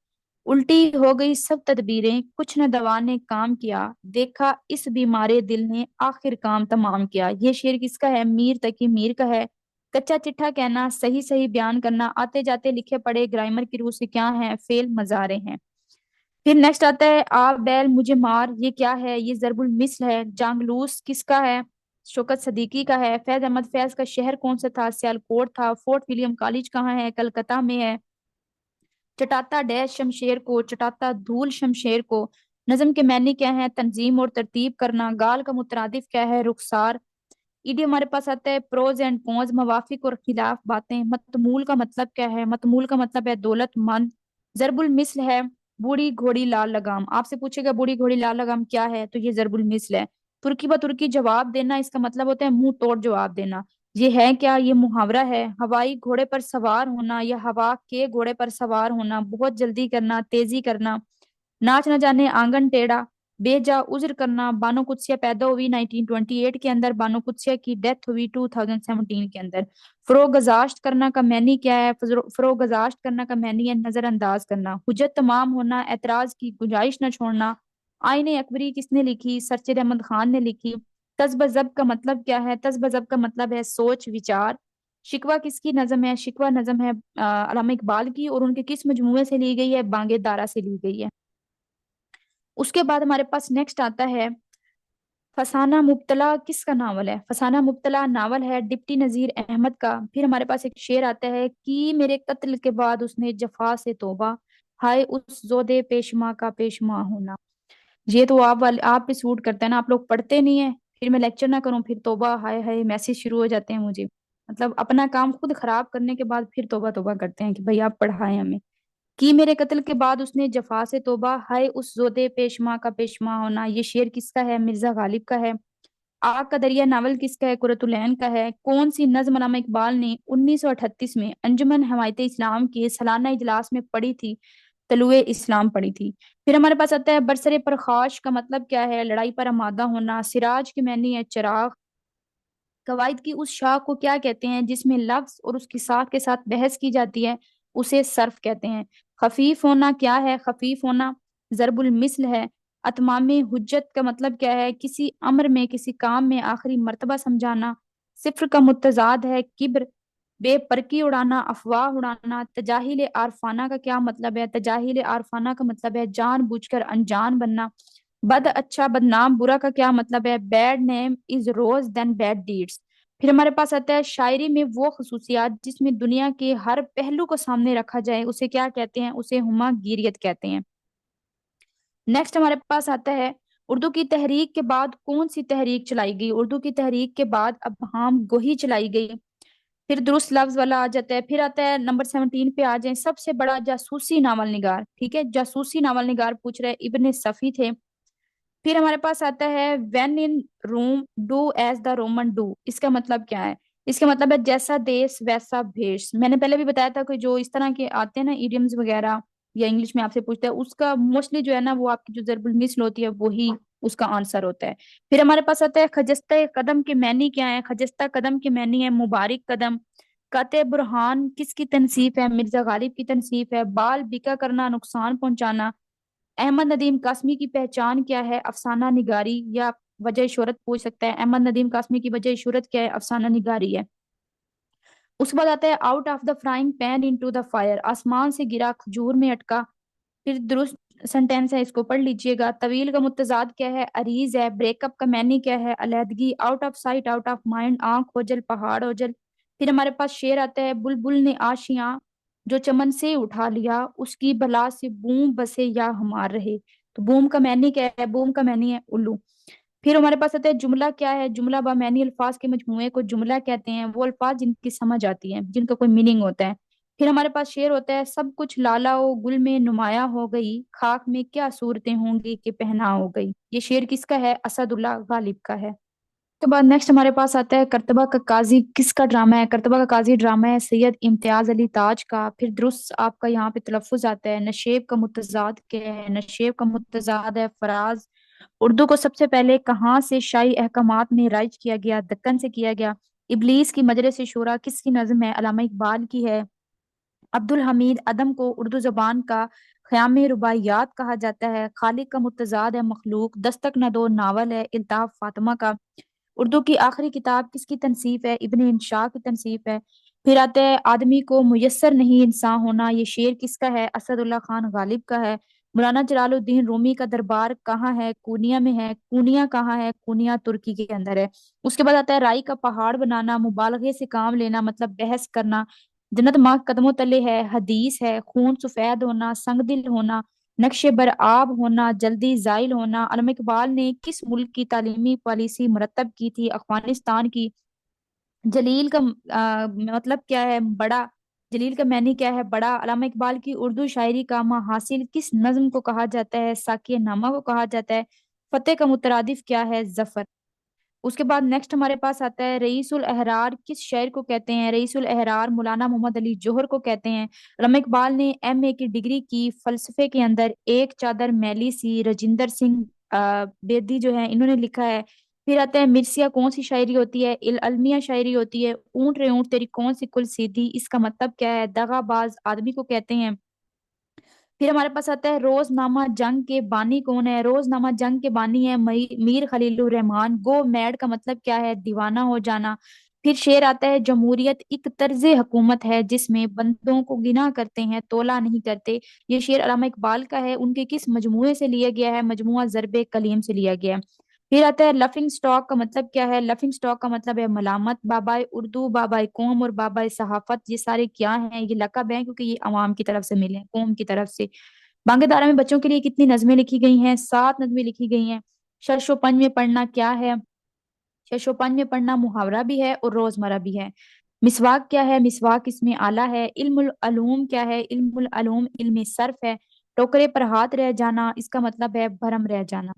उल्टी हो गई सब तदबीरें, कुछ न दवा ने काम किया, देखा इस बीमारे दिल ने आखिर काम तमाम किया। ये शेर किसका है? मीर तकी मीर का है। कच्चा चिट्ठा कहना, सही सही बयान करना, आते जाते लिखे पढ़े ग्रामर की रूह से क्या है? फेल मजारे हैं। फिर नेक्स्ट आता है आ बैल मुझे मार, ये क्या है? ये जरबुल मिस्ल है। जांगलूस किसका है? शौकत सदीकी का है। फैज अहमद फैज का शहर कौन सा था? सियालकोट था। फोर्ट विलियम कॉलेज कहाँ है? कलकत्ता में है। चटाता डैश शमशेर को, चटाता धूल शमशेर को। नज्म के मायने क्या है? तंजीम और तरतीब करना। गाल का मुतरादिफ क्या है? रुखसार। ईडी हमारे पास आता है प्रोज एंड कॉन्स, मवाफिक और खिलाफ बातें। मतमूल का मतलब क्या है? मतमूल का मतलब है दौलतमंद। जरबुल मिस्ल है बूढ़ी घोड़ी लाल लगाम। आपसे पूछेगा बूढ़ी घोड़ी लाल लगाम क्या है, तो ये जरबुल मिस्ल है। तुर्की ब तुर्की जवाब देना, इसका मतलब होता है मुंह तोड़ जवाब देना। ये है क्या? ये मुहावरा है। हवाई घोड़े पर सवार होना या हवा के घोड़े पर सवार होना, बहुत जल्दी करना, तेजी करना। नाच न जाने आंगन टेढ़ा, बेजा उज्र करना। बानो कुत्सिया पैदा हुई 1928 के अंदर, बानो कुत्सिया की डेथ हुई 2017 के अंदर। फरोगजाश्त करना का मैनी क्या है? फरोगजाश्त करना का मैनी है नजरअंदाज करना। हुज्जत तमाम होना, एतराज की गुंजाइश न छोड़ना। आईने अकबरी किसने लिखी? सरचेर अहमद खान ने लिखी। तज़्ब-ज़ब का मतलब क्या है? तज़्ब-ज़ब का मतलब है सोच विचार। शिकवा किसकी नज़म है? शिकवा नज़म है अल्लामा इकबाल की, और उनके किस मजमूए से ली गई है? बांगे दारा से ली गई है। उसके बाद हमारे पास नेक्स्ट आता है फसाना मुब्तला किसका नावल है? फसाना मुब्तला नावल है डिप्टी नजीर अहमद का। फिर हमारे पास एक शेर आता है कि मेरे कत्ल के बाद उसने जफा से तौबा, हाय उस जोदे पेशमा का पेशमा होना। ये तो आप वाले आप पे सूट करते हैं ना, आप लोग पढ़ते नहीं है। फिर मैं लेक्चर ना करूं फिर तौबा हाय हाय मैसेज शुरू हो जाते हैं मुझे। मतलब अपना काम खुद खराब करने के बाद फिर तौबा तौबा करते हैं कि भाई आप पढ़ाएं हमें। कि मेरे कत्ल के बाद उसने जफा से तौबा, हाय उस जोदे पेशमा का पेशमा होना। ये शेर किसका है? मिर्जा गालिब का है। आग का दरिया नावल किसका है? कुरतुलैन का है। कौन सी नज्म अल्लामा इकबाल ने 1938 में अंजुमन हमायत इस्लाम के सालाना इजलास में पढ़ी थी? तलुए इस्लाम पढ़ी थी। फिर हमारे पास आता है बरसरे परखाश का मतलब क्या है? लड़ाई पर आमादा होना। सिराज की मैनी है चिराग। कवायद की उस शाख को क्या कहते हैं जिसमें लफ्ज और उसकी साख के साथ बहस की जाती है? उसे सर्फ कहते हैं। खफीफ होना क्या है? खफीफ होना जरबुल मिस्ल है। अतमाम हुज्जत का मतलब क्या है? किसी अम्र में किसी काम में आखिरी मर्तबा समझाना। सिफ्र का मुतजाद है किब्र, बेपरकी उड़ाना, अफवाह उड़ाना। तजाहिल आरफाना का क्या मतलब है? तजाहिल आरफाना का मतलब है जानबूझकर अनजान बनना। बद अच्छा बदनाम बुरा का क्या मतलब है? Bad name is rose than bad deeds. फिर हमारे पास आता है शायरी में वो खसूसियात जिसमें दुनिया के हर पहलू को सामने रखा जाए, उसे क्या कहते हैं? उसे हुमा गिरियत कहते हैं। नेक्स्ट हमारे पास आता है उर्दू की तहरीक के बाद कौन सी तहरीक चलाई गई? उर्दू की तहरीक के बाद अबहम गोही चलाई गई। फिर दुरुस्त लफ्ज वाला आ जाता है। फिर आता है नंबर 17 पे आ जाए, सबसे बड़ा जासूसी नावल निगार। ठीक है, जासूसी नावल निगार पूछ रहे इब्ने सफी थे। फिर हमारे पास आता है when in Rome do as the Roman do. इसका मतलब क्या है? इसका मतलब है जैसा देश वैसा भेष। मैंने पहले भी बताया था कि जो इस तरह के आते हैं ना इडियम्स वगैरह, या इंग्लिश में आपसे पूछते हैं, उसका मोस्टली जो है ना वो आपकी जो जरबुल मिसल होती है वही उसका आंसर होता है। फिर हमारे पास आता है खजस्ता कदम के मैनी क्या है? खजस्ता कदम के मैनी है मुबारक कदम। काते बुरहान किसकी तनसीफ है? मिर्जा गालिब की तनसीफ है। बाल बिका करना, नुकसान पहुंचाना। अहमद नदीम कासमी की पहचान क्या है? अफसाना निगारी, या वजह शोहरत पूछ सकता है। अहमद नदीम कासमी की वजह शोहरत क्या है? अफसाना निगारी है। उसके बाद आता है out of the frying pan into the fire, आसमान से गिरा खजूर में अटका। फिर दुरुस्त सेंटेंस है, इसको पढ़ लीजिएगा। तवील का मुतजाद क्या है? अरीज है। ब्रेकअप का मैनी क्या है? अलहदगी। Out of sight out of mind, आंख ओझल पहाड़ ओझल। फिर हमारे पास शेर आता है बुलबुल ने आशियां जो चमन से उठा लिया, उसकी बला से बूम बसे या हमार रहे। तो बूम का मैनी क्या है? बूम का मैनी है उल्लू। फिर हमारे पास आता है जुमला क्या है? जुमला बामैनी अल्फाज के मजमूए को जुमला कहते हैं। वो अल्फाज जिनकी समझ आती है, जिनका कोई मीनिंग होता है। फिर हमारे पास शेर होता है, सब कुछ लाला ओ गुल में नुमाया हो गई, खाक में क्या सूरतें होंगी कि पहना हो गई। ये शेर किसका है? असदुल्ला गालिब का है। तो बाद नेक्स्ट हमारे पास आता है, करतबा का काजी किसका ड्रामा है? करतबा का काजी ड्रामा है सैयद इम्तियाज अली ताज का। फिर दुरुस्त आपका यहाँ पे तलफ्फुज आता है। नशेब का मुतजाद क्या है? नशेब का मुतजाद है फराज। उर्दू को सबसे पहले कहाँ से शाही अहकामात में राइज किया गया? दक्कन से किया गया। इबलीस की मजलिस शूरा किसकी नज्म है? अल्लामा इकबाल की है। अब्दुल हमीद अदम को उर्दू जबान का ख़याम रुबाइयात कहा जाता है। खालिक का मुतजाद है मखलूक। दस्तक न दो नावल है इल्ताफ फातिमा का। उर्दू की आखिरी किताब किसकी तनसीफ है? इब्ने इंशा की तनसीफ है। फिर आता है, आदमी को मुयस्सर नहीं इंसान होना। ये शेर किसका है? असदुल्ला खान गालिब का है। मौलाना जलालुद्दीन रूमी का दरबार कहाँ है? कूनिया में है। कूनिया कहाँ है? कूनिया तुर्की के अंदर है। उसके बाद आता है, राई का पहाड़ बनाना, मुबालगे से काम लेना मतलब बहस करना। जन्नत माँ के कदमों तले है, हदीस है। खून सफेद होना, संग दिल होना, नक्शे बरआब होना, जल्दी जाइल होना। अल्लामा इकबाल ने किस मुल्क की तालीमी पॉलिसी मुरतब की थी? अफगानिस्तान की। जलील का मतलब क्या है? बड़ा। जलील का मैनी क्या है? बड़ा। अल्लामा इकबाल की उर्दू शायरी का हासिल किस नज्म को कहा जाता है? साकिया नामा को कहा जाता है। फतेह का मुतरादिफ क्या है? जफर। उसके बाद नेक्स्ट हमारे पास आता है, रईसुल अहरार किस शायर को कहते हैं? रईसुल अहरार मौलाना मोहम्मद अली जोहर को कहते हैं। अल्लामा इकबाल ने एमए की डिग्री की फलसफे के अंदर। एक चादर मैली सी, रजिंदर सिंह बेदी जो है इन्होंने लिखा है। फिर आता है, मिर्सिया कौन सी शायरी होती है? इल अलमिया शायरी होती है। ऊंट रे ऊंट तेरी कौन सी कुल सीधी, इसका मतलब क्या है? दगाबाज आदमी को कहते हैं। फिर हमारे पास आता है, रोजनामा जंग के बानी कौन है? रोजनामा जंग के बानी है मीर खलीलुर रहमान। गो मैड का मतलब क्या है? दीवाना हो जाना। फिर शेर आता है, जमहूरियत एक तर्ज हुकूमत है जिसमें बंदों को गिना करते हैं तोला नहीं करते। ये शेर अल्लामा इकबाल का है। उनके किस मजमूए से लिया गया है? मजमुआ ज़र्बे कलीम से लिया गया है। फिर आता है, लफिंग स्टॉक का मतलब क्या है? लफिंग स्टॉक का मतलब है मलामत। बाबाए उर्दू, बाबाए कौम और बाबाए सहाफत, ये सारे क्या हैं? ये लकब हैं क्योंकि ये अवाम की तरफ से मिले हैं, कौम की तरफ से। बांग्लादारा में बच्चों के लिए कितनी नज़में लिखी गई हैं? 7 नज़में लिखी गई हैं। शशोपंज में पढ़ना क्या है? शशोपंज में पढ़ना मुहावरा भी है और रोजमर्रा भी है। मिसवाक क्या है? मिसवाक इसमें आला है। इल्मुल अलूम क्या है? इल्मुल अलूम इल्म सर्फ है। टोकरे पर हाथ रह जाना, इसका मतलब है भरम रह जाना।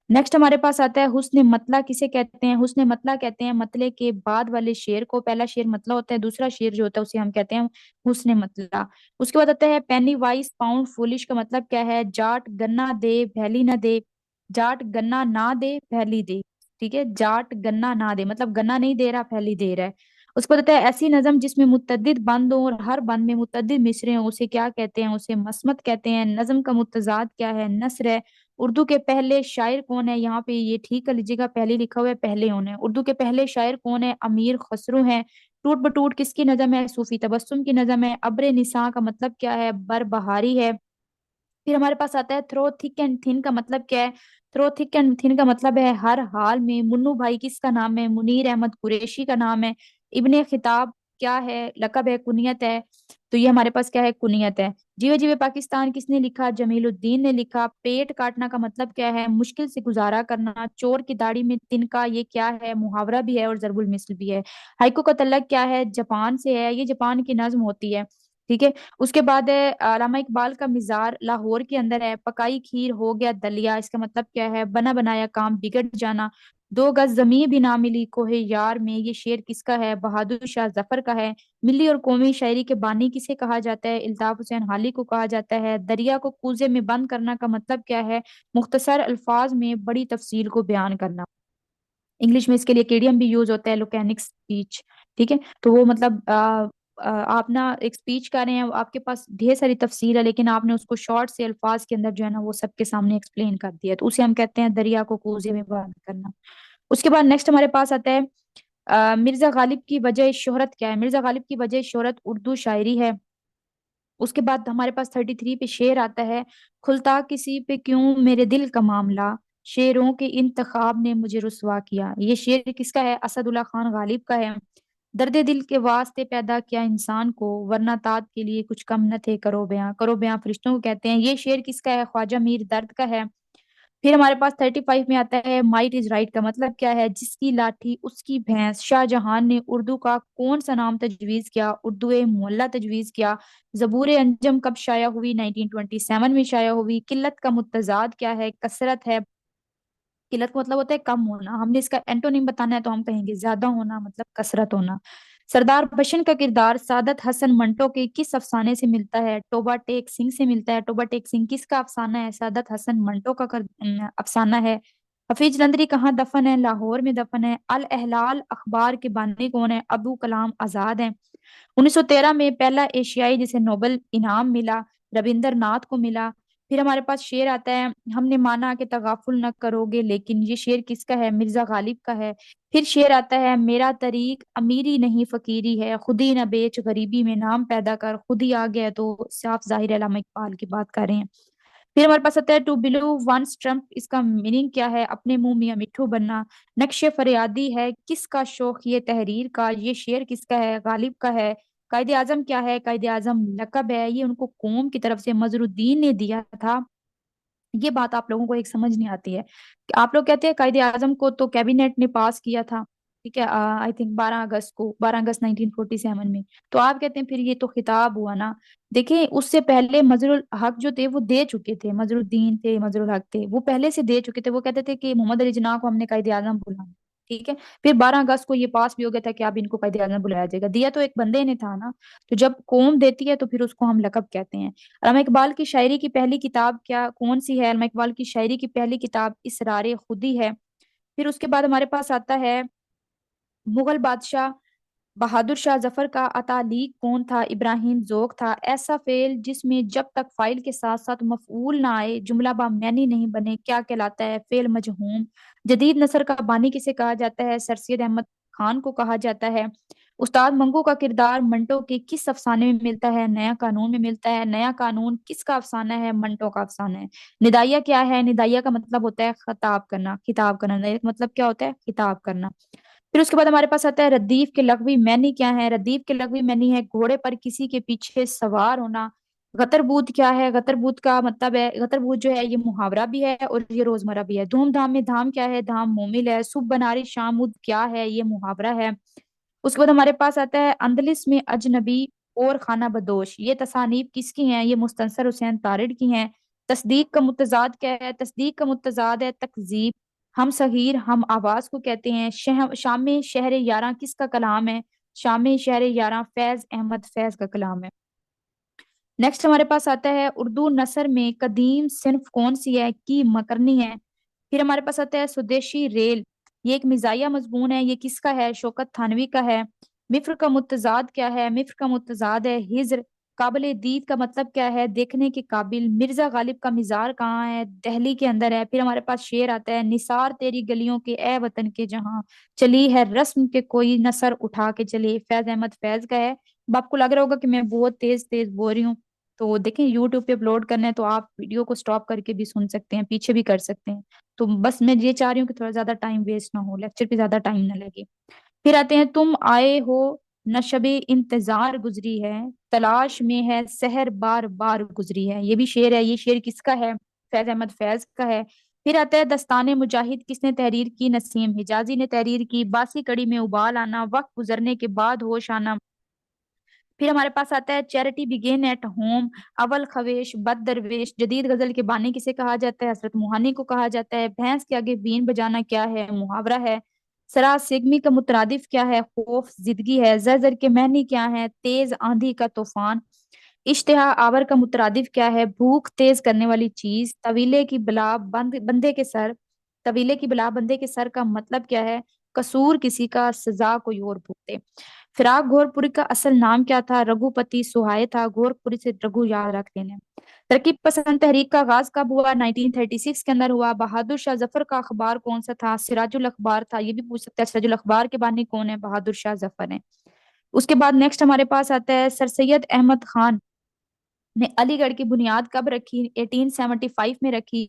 नेक्स्ट हमारे पास आता है, हुस्न मतला किसे कहते हैं? हुस्न मतला कहते हैं मतले के बाद वाले शेर को। पहला शेर मतला होता है, दूसरा शेर जो होता है उसे हम कहते हैं हुस्न मतला। उसके बाद आता है, पेनी वाइज पाउंड फुलिश का मतलब क्या है? जाट गन्ना दे भैली ना दे। जाट गन्ना ना दे भैली दे। ठीक है, जाट गन्ना ना दे मतलब गन्ना नहीं दे रहा, पहली दे रहा है। उसके बाद आता है, ऐसी नज़म जिसमें मुतअद्दिद बंद हो और हर बंद में मुतअद्दिद मिसरे हो उसे क्या कहते हैं? उसे मसमत कहते हैं। नज़म का मुतजाद क्या है? नस्र है। उर्दू के पहले शायर कौन है? यहाँ पे ये ठीक कर लीजिएगा, पहले लिखा हुआ है, पहले होने। उर्दू के पहले शायर कौन है? अमीर खसरू हैं। टूट बटूट किसकी नज़म है? सूफी तबस्सुम की नज़म है। अब्र निसा का मतलब क्या है? बरबहारी है। फिर हमारे पास आता है, थ्रो थिक एंड थिन का मतलब क्या है? थ्रो थिक एंड थिन का मतलब है हर हाल में। मुन्नू भाई किसका नाम है? मुनीर अहमद कुरैशी का नाम है। इब्ने खिताब क्या है? लकब है, कुनियत है। तो ये हमारे पास क्या है? कुनियत है। जीवे जीवे पाकिस्तान किसने लिखा? जमीलुद्दीन ने लिखा। पेट काटना का मतलब क्या है? मुश्किल से गुजारा करना। चोर की दाढ़ी में तिनका, ये क्या है? मुहावरा भी है और जरबुल मिसल भी है। हाइकू का तलक क्या है? जापान से है, ये जापान की नज्म होती है। ठीक है। उसके बाद है, अलामा इकबाल का मिजार लाहौर के अंदर है। पकाई खीर हो गया दलिया, इसका मतलब क्या है? बना बनाया काम बिगड़ जाना। 2 गज जमीन भी ना मिली कोहे यार में, ये शेर किसका है? बहादुर शाह जफर का है। मिली और कौमी शायरी के बानी किसे कहा जाता है? इल्ताफ हुसैन हाली को कहा जाता है। दरिया को कूजे में बंद करना का मतलब क्या है? मुख्तसर अल्फाज में बड़ी तफसील को बयान करना। इंग्लिश में इसके लिए केडियम भी यूज होता है, लोकेनिक स्पीच। ठीक है। तो वो मतलब आप ना एक स्पीच कर रहे हैं, आपके पास ढेर सारी तफसीर है लेकिन आपने उसको शॉर्ट से अल्फाज के अंदर जो है ना वो सबके सामने एक्सप्लेन कर दिया, तो उसे हम कहते हैं दरिया को कूजे में बंद करना। उसके बाद नेक्स्ट हमारे पास आता है, मिर्जा गालिब की वजह शोहरत क्या है? मिर्जा गालिब की वजह शोहरत उर्दू शायरी है। उसके बाद हमारे पास 33 पे शेर आता है, खुलता किसी पे क्यों मेरे दिल का मामला, शेरों के इंतखाब ने मुझे रुसवा किया। ये शेर किसका है? असदुल्ला खान गालिब का है। दर्द दिल के वास्ते पैदा किया इंसान को, वरना तात के लिए कुछ कम न थे, करो बयां। करो बयां फरिश्तों को कहते हैं। ये शेर किसका है? ख्वाजा मीर दर्द का है। फिर हमारे पास 35 में आता है माइट इज राइट का मतलब क्या है, जिसकी लाठी उसकी भैंस। शाहजहां ने उर्दू का कौन सा नाम तजवीज किया, उर्दू ए मुअल्ला तजवीज किया। जबूर अंजम कब शाया हुई, 1927 में शाया हुई। किल्लत का मुतजाद क्या है, कसरत है। किल्लत का मतलब होता है कम होना, हमने इसका एंटोनिम बताना है तो हम कहेंगे ज्यादा होना, मतलब कसरत होना। सरदार बशन का किरदार सादत हसन मंटो के किस अफसाने से मिलता है, टोबा टेक सिंह से मिलता है। टोबा टेक सिंह किसका अफसाना है, सादत हसन मंटो का अफसाना है। हफीज लंदरी कहाँ दफन है, लाहौर में दफन है। अल अहलाल अखबार के बानी कौन है, अबू कलाम आजाद है। 1913 में पहला एशियाई जिसे नोबेल इनाम मिला, रविंद्रनाथ को मिला। फिर हमारे पास शेर आता है, हमने माना कि तगाफुल न करोगे, लेकिन ये शेर किसका है, मिर्जा गालिब का है। फिर शेर आता है, मेरा तरीक अमीरी नहीं फकीरी है, खुद ही न बेच गरीबी में नाम पैदा कर। खुद ही आ गया तो साफ जाहिर है अल्लामा इकबाल की बात कर रहे हैं। फिर हमारे पास आता है टू बिलो वंस ट्रम्प, इसका मीनिंग क्या है, अपने मुंह मियां मिट्ठू बनना। नक्शे फरियादी है, किसका शौक ये तहरीर का, ये शेर किसका है, गालिब का है। कायदे आजम क्या है, कायदे आजम लकब है, ये उनको कौम की तरफ से मजरुद्दीन ने दिया था। ये बात आप लोगों को एक समझ नहीं आती है कि आप लोग कहते हैं कायदे आजम को तो कैबिनेट ने पास किया था, ठीक है, आई थिंक 12 अगस्त को, 12 अगस्त 1947 में। तो आप कहते हैं फिर ये तो खिताब हुआ ना। देखिए उससे पहले मजरुल हक जो थे वो दे चुके थे, मजरुद्दीन थे, मजरुल हक थे, वो पहले से दे चुके थे। वो कहते थे कि मोहम्मद अली जिन्ना को हमने कायदे आजम बुलाना, ठीक है। फिर 12 अगस्त को ये पास भी हो गया था कि अब इनको कायदे आजम बुलाया जाएगा, दिया तो एक बंदे ने था ना। तो जब कौम देती है तो फिर उसको हम लकब कहते हैं। अल्लामा इकबाल की शायरी की पहली किताब क्या कौन सी है, अल्लामा इकबाल की शायरी की पहली किताब इसरार खुदी है। फिर उसके बाद हमारे पास आता है मुगल बादशाह बहादुर शाह जफर का अतालीक कौन था, इब्राहिम जोग था। ऐसा फेल जिसमें जब तक फाइल के साथ साथ मफऊल ना आए जुमला बामयानी नहीं बने क्या कहलाता है, फेल मजहूम। जदीद नसर का बानी किसे कहा जाता है, सर सैयद अहमद खान को कहा जाता है। उस्ताद मंगू का किरदार मंटो के किस अफसाने में मिलता है, नया कानून में मिलता है। नया कानून किसका अफसाना है, मंटो का अफसाना है। निदाइया क्या है, निदाइया का मतलब होता है खिताब करना, खिताब करना, निदाइया का मतलब क्या होता है, खिताब करना। फिर उसके बाद हमारे पास आता है रदीफ के लग़वी मैनी क्या है, रदीफ के लग़वी मैनी है घोड़े पर किसी के पीछे सवार होना। गतरबूत क्या है, गतरबूत का मतलब है, गतरबूत जो है ये मुहावरा भी है और ये रोजमर्रा भी है। धूमधाम में धाम क्या है, धाम मोमिल है। सुबह बनारी शाम उद क्या है, ये मुहावरा है। उसके बाद हमारे पास आता है अंदलिस में अजनबी और खाना बदोश, ये तसानीफ किसकी हैं, ये मुस्तंसर हुसैन तारिड़ की हैं। तस्दीक का मुतजाद क्या है, तस्दीक का मुतजाद है तकजीब। हम सगीर हम आवाज को कहते हैं। शाम शहर यारा किसका कलाम है, शाम शहर यारा फैज अहमद फैज का कलाम है। नेक्स्ट हमारे पास आता है उर्दू नसर में कदीम सिन्फ कौन सी है, की मकरनी है। फिर हमारे पास आता है स्वदेशी रेल, ये एक मिजाया मजमून है, ये किसका है, शौकत थानवी का है। मिफ्र का मुतजाद क्या है, मिफ्र का मुतजाद है हिज्र। काबिल दीद का मतलब क्या है, देखने के काबिल। मिर्जा गालिब का मिजार कहाँ है, दिल्ली के अंदर है। फिर हमारे पास शेर आता है, निसार तेरी गलियों के ए वतन के जहाँ चली है रस्म के कोई नसर उठा के चले, फैज अहमद फैज का है। अब आपको लग रहा होगा कि मैं बहुत तेज तेज बोल रही हूँ, तो देखें यूट्यूब पे अपलोड करना है तो आप वीडियो को स्टॉप करके भी सुन सकते हैं, पीछे भी कर सकते हैं। तो बस मैं ये चाह रही हूँ कि थोड़ा ज्यादा टाइम वेस्ट ना हो, लेक्चर पे ज्यादा टाइम ना लगे। फिर आते हैं तुम आए हो न शबे इंतजार गुजरी है, तलाश में है सहर बार बार गुजरी है। ये भी शेर है, ये शेर किसका है, फैज अहमद फैज का है। फिर आता है दस्ताने मुजाहिद किसने तहरीर की, नसीम हिजाजी ने तहरीर की। बासी कड़ी में उबाल आना, वक्त गुजरने के बाद होश आना। फिर हमारे पास आता है चैरिटी बिगेन एट होम, अवल खवेश बद दरवेश। जदीद गजल के बानी किसे कहा जाता है, हजरत मुहानी को कहा जाता है। भैंस के आगे बीन बजाना क्या है, मुहावरा है। सरा सिगमी का मुतरादिफ क्या है, खौफ जिदगी है। जर के महनी क्या है, तेज आंधी का तूफान। इश्तिहा आवर का मुतरादिफ क्या है, भूख तेज करने वाली चीज। तवीले की बला बंदे के सर, तवीले की बला बंदे के सर का मतलब क्या है, कसूर किसी का सजा कोई और भुगते। फिराक घोरपुरी का असल नाम क्या था, रघुपति सुहाय था। घोरपुरी से रघु याद रख लेना। तरकीब पसंद तहरीक का आगाज कब हुआ, 1936 के अंदर हुआ। बहादुर शाह जफर का अखबार कौन सा था, सिराजुल अखबार था। ये भी पूछ सकते हैं सिराजुल अखबार के बानी कौन है, बहादुर शाह जफर है। उसके बाद नेक्स्ट हमारे पास आता है सर सैयद अहमद खान ने अलीगढ़ की बुनियाद कब रखी, 1875 में रखी।